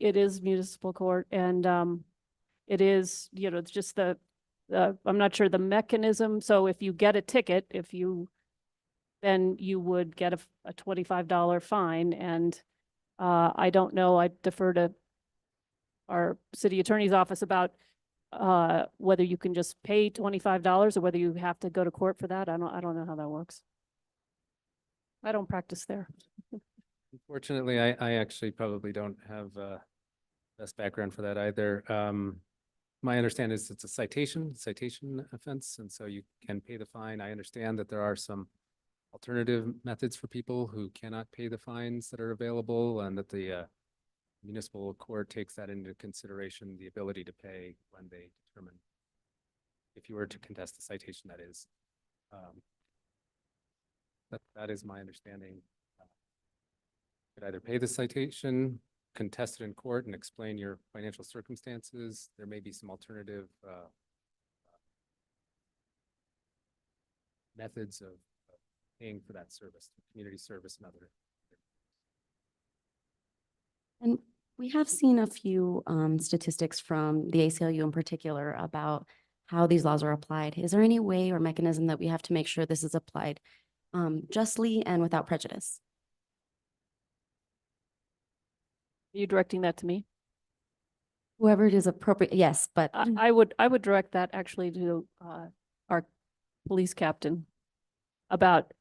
it is municipal court, and it is, it's just I'm not sure the mechanism. So if you get a ticket, then you would get a $25 fine. And I don't know, I defer to our city attorney's office about whether you can just pay $25 or whether you have to go to court for that. I don't know how that works. I don't practice there. Unfortunately, I actually probably don't have best background for that either. My understanding is it's a citation offense, and so you can pay the fine. I understand that there are some alternative methods for people who cannot pay the fines that are available, and that the municipal court takes that into consideration, the ability to pay when they determine if you were to contest the citation, that is. That is my understanding. You could either pay the citation, contest it in court, and explain your financial circumstances. There may be some alternative methods of paying for that service, community service and other. And we have seen a few statistics from the ACLU in particular about how these laws are applied. Is there any way or mechanism that we have to make sure this is applied justly and without prejudice? Are you directing that to me? Whoever it is appropriate, yes, but I would direct that actually to our police captain about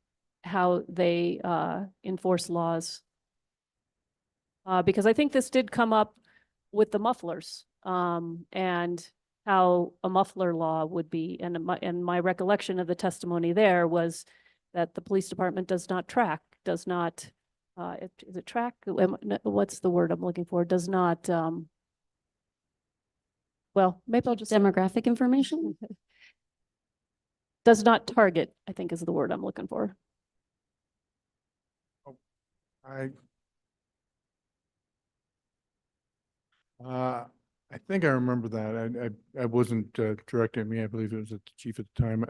how they enforce laws. Because I think this did come up with the mufflers and how a muffler law would be. And my recollection of the testimony there was that the police department does not track, is it track? What's the word I'm looking for? Does not, well, maybe I'll just. demographic information? Does not target, I think is the word I'm looking for. I think I remember that. I wasn't directing at me. I believe it was at the chief at the time.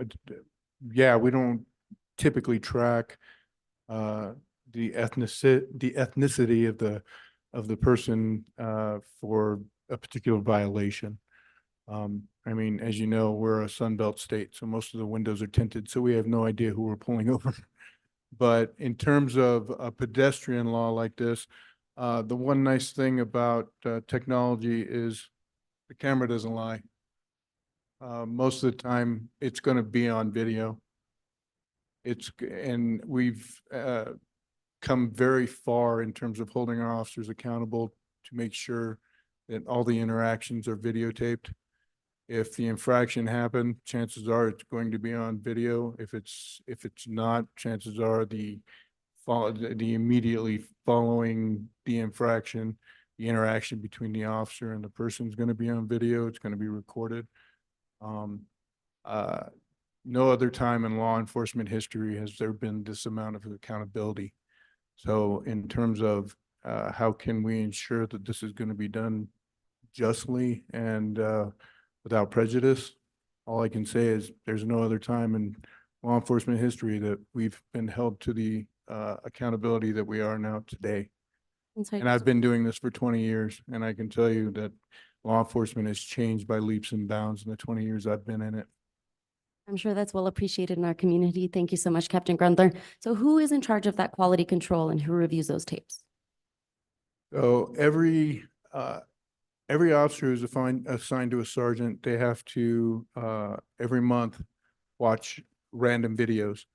Yeah, we don't typically track the ethnicity of the person for a particular violation. I mean, as you know, we're a Sunbelt state, so most of the windows are tinted, so we have no idea who we're pulling over. But in terms of a pedestrian law like this, the one nice thing about technology is the camera doesn't lie. Most of the time, it's going to be on video. And we've come very far in terms of holding our officers accountable to make sure that all the interactions are videotaped. If the infraction happened, chances are it's going to be on video. If it's not, chances are the immediately following the infraction, the interaction between the officer and the person is going to be on video. It's going to be recorded. No other time in law enforcement history has there been this amount of accountability. So in terms of how can we ensure that this is going to be done justly and without prejudice, all I can say is there's no other time in law enforcement history that we've been held to the accountability that we are now today. And I've been doing this for 20 years, and I can tell you that law enforcement has changed by leaps and bounds in the 20 years I've been in it. I'm sure that's well appreciated in our community. Thank you so much, Captain Grundler. So who is in charge of that quality control and who reviews those tapes? So every officer who's assigned to a sergeant, they have to every month watch random videos,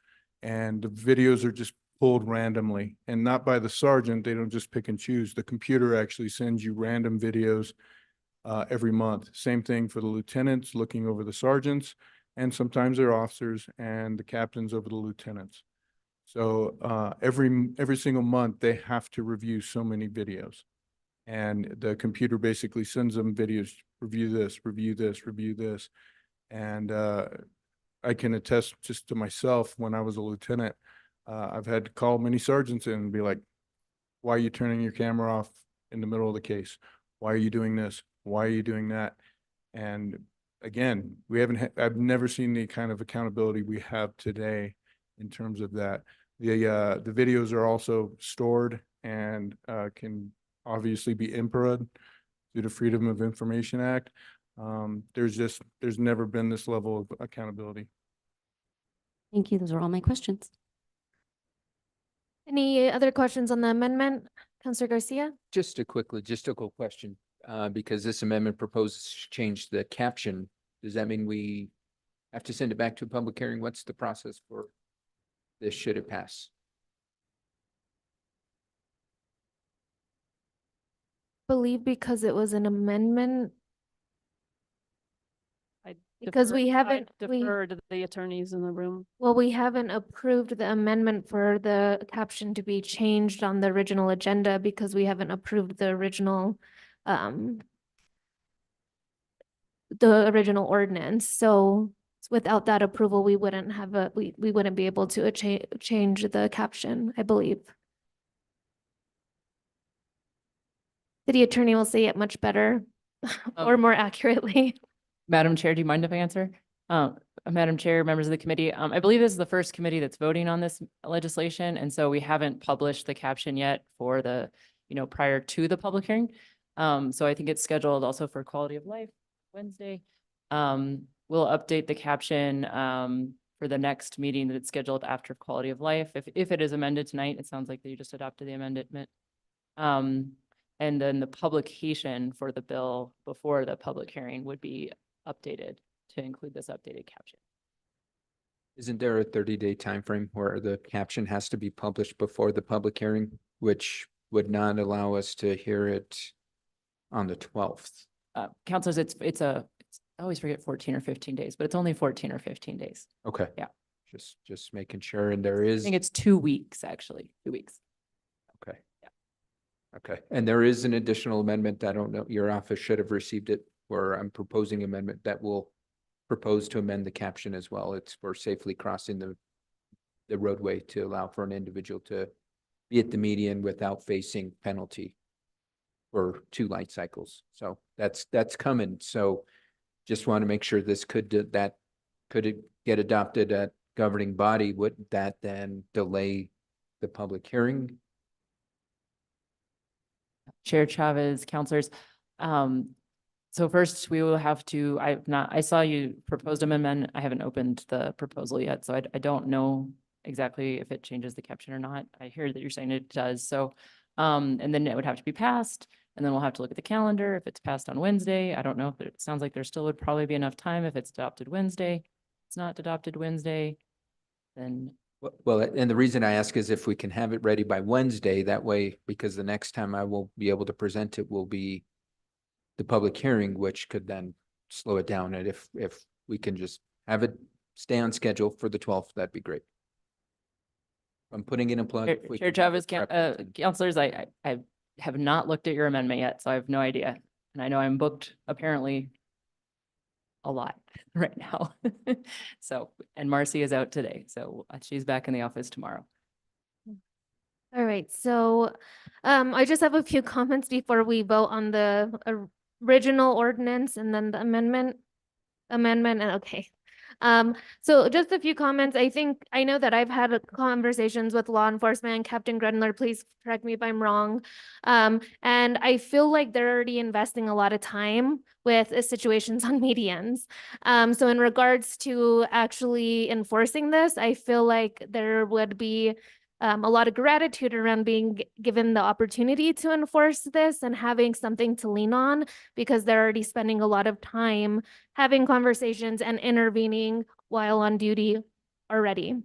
and the videos are just pulled randomly and not by the sergeant. They don't just pick and choose. The computer actually sends you random videos every month. Same thing for the lieutenants looking over the sergeants, and sometimes they're officers and the captains over the lieutenants. So every single month, they have to review so many videos. And the computer basically sends them videos, review this, review this, review this. And I can attest just to myself, when I was a lieutenant, I've had to call many sergeants in and be like, why are you turning your camera off in the middle of the case? Why are you doing this? Why are you doing that? And again, I've never seen the kind of accountability we have today in terms of that. The videos are also stored and can obviously be input through the Freedom of Information Act. There's never been this level of accountability. Thank you. Those are all my questions. Any other questions on the amendment? Counselor Garcia? Just a quick logistical question, because this amendment proposes to change the caption. Does that mean we have to send it back to a public hearing? What's the process for this, should it pass? Believe because it was an amendment, I because defer- we I haven't, defer to the attorneys in the room. well, we haven't approved the amendment for the caption to be changed on the original agenda because we haven't approved the original ordinance. So without that approval, we wouldn't have we wouldn't be able to change the caption, I believe. City attorney will say it much better or more accurately. Madam Chair, do you mind if I answer? Madam Chair, members of the committee, I believe this is the first committee that's voting on this legislation, and so we haven't published the caption yet for the, prior to the public hearing. So I think it's scheduled also for quality of life Wednesday. We'll update the caption for the next meeting that it's scheduled after quality of life. If it is amended tonight, it sounds like that you just adopted the amendment. And then the publication for the bill before the public hearing would be updated to include this updated caption. Isn't there a 30-day time frame where the caption has to be published before the public hearing, which would not allow us to hear it on the 12th? Councilors, it's I always forget 14 or 15 days, but it's only 14 or 15 days. Okay. Yeah. Just making sure. And there I is. think it's 2 weeks, actually, 2 weeks. Okay. Yeah. Okay. And there is an additional amendment. I don't know, your office should have received it, where I'm proposing amendment that will propose to amend the caption as well. It's for safely crossing the roadway to allow for an individual to be at the median without facing penalty for 2 light cycles. So that's coming. So just want to make sure this could it get adopted at governing body? Would that then delay the public hearing? Chair Chavez, councilors. So first we will have to, I saw you proposed amendment. I haven't opened the proposal yet, so I don't know exactly if it changes the caption or not. I hear that you're saying it does. So, and then it would have to be passed, and then we'll have to look at the calendar. If it's passed on Wednesday, I don't know if it sounds like there still would probably be enough time if it's adopted Wednesday. If it's not adopted Wednesday, then. Well, and the reason I ask is if we can have it ready by Wednesday, that way, because the next time I will be able to present it will be the public hearing, which could then slow it down. And if we can just have it stay on schedule for the 12th, that'd be great. I'm putting in a plug. if we Chair can have it Chavez, prepped. councilors, I have not looked at your amendment yet, so I have no idea. And I know I'm booked apparently a lot right now. So, and Marcy is out today, so she's back in the office tomorrow. All right, so I just have a few comments before we vote on the original ordinance and then the amendment, and okay. So just a few comments. I know that I've had conversations with law enforcement. Captain Gredler, please correct me if I'm wrong. And I feel like they're already investing a lot of time with situations on medians. So in regards to actually enforcing this, I feel like there would be a lot of gratitude around being given the opportunity to enforce this and having something to lean on, because they're already spending a lot of time having conversations and intervening while on duty already.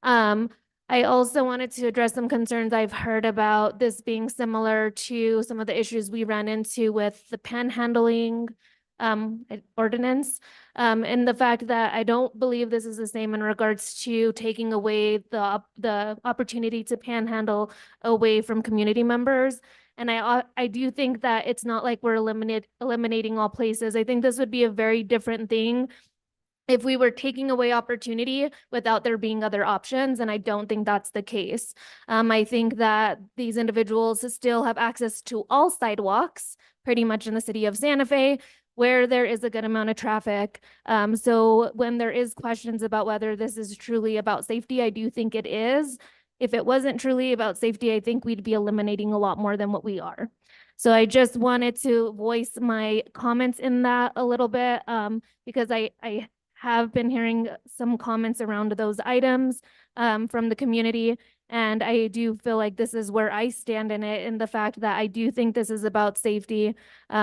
I also wanted to address some concerns I've heard about this being similar to some of the issues we ran into with the panhandling ordinance. And the fact that I don't believe this is the same in regards to taking away the opportunity to panhandle away from community members. And I do think that it's not like we're eliminating all places. I think this would be a very different thing if we were taking away opportunity without there being other options, and I don't think that's the case. I think that these individuals still have access to all sidewalks, pretty much in the city of Santa Fe, where there is a good amount of traffic. So when there is questions about whether this is truly about safety, I do think it is. If it wasn't truly about safety, I think we'd be eliminating a lot more than what we are. So I just wanted to voice my comments in that a little bit, because I have been hearing some comments around those items from the community. And I do feel like this is where I stand in it, in the fact that I do think this is about safety,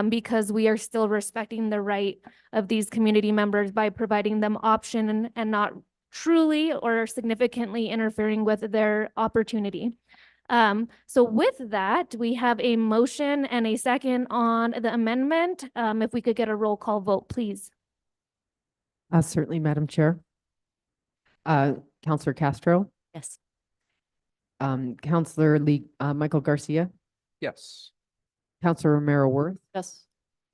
because we are still respecting the right of these community members by providing them option and not truly or significantly interfering with their opportunity. So with that, we have a motion and a second on the amendment. If we could get a roll call vote, please. Certainly, Madam Chair. Counselor Castro, Yes. Counselor Lee, Michael Garcia, Yes. Counselor Romero Worth, Yes.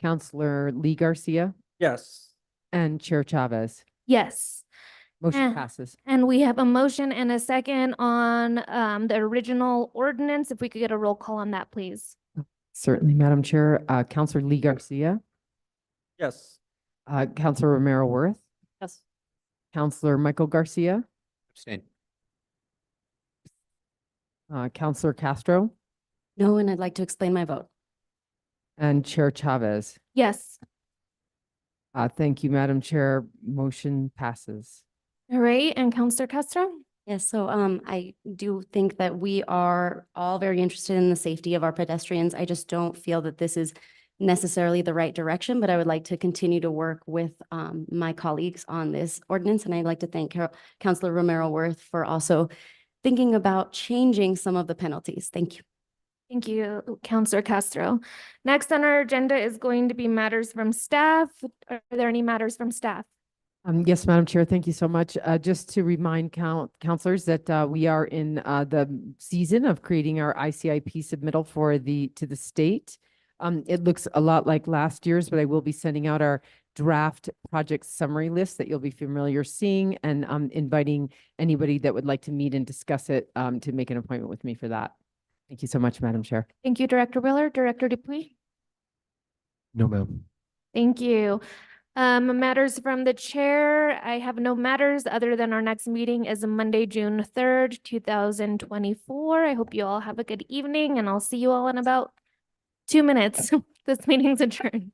Counselor Lee Garcia, Yes. and Chair Chavez. Yes. Motion Eh. passes. And we have a motion and a second on the original ordinance. If we could get a roll call on that, please. Certainly, Madam Chair. Counselor Lee Garcia, Yes. Counselor Romero Worth, Yes. Counselor Michael Garcia, Abstain. Counselor Castro, No, and I'd like to explain my vote. and Chair Chavez. Yes. Thank you, Madam Chair. Motion passes. All right. And Counselor Castro? Yes, so I do think that we are all very interested in the safety of our pedestrians. I just don't feel that this is necessarily the right direction, but I would like to continue to work with my colleagues on this ordinance. And I'd like to thank Councilor Romero Worth for also thinking about changing some of the penalties. Thank you. Thank you, Counselor Castro. Next on our agenda is going to be matters from staff. Are there any matters from staff? Yes, Madam Chair, thank you so much. Just to remind counselors that we are in the season of creating our ICIP submittal to the state. It looks a lot like last year's, but I will be sending out our draft project summary list that you'll be familiar seeing, and inviting anybody that would like to meet and discuss it to make an appointment with me for that. Thank you so much, Madam Chair. Thank you, Director Willer. Director Dupuy? No, ma'am. Thank you. Matters from the chair. I have no matters other than our next meeting is Monday, June 3rd, 2024. I hope you all have a good evening, and I'll see you all in about 2 minutes. This meeting's adjourned.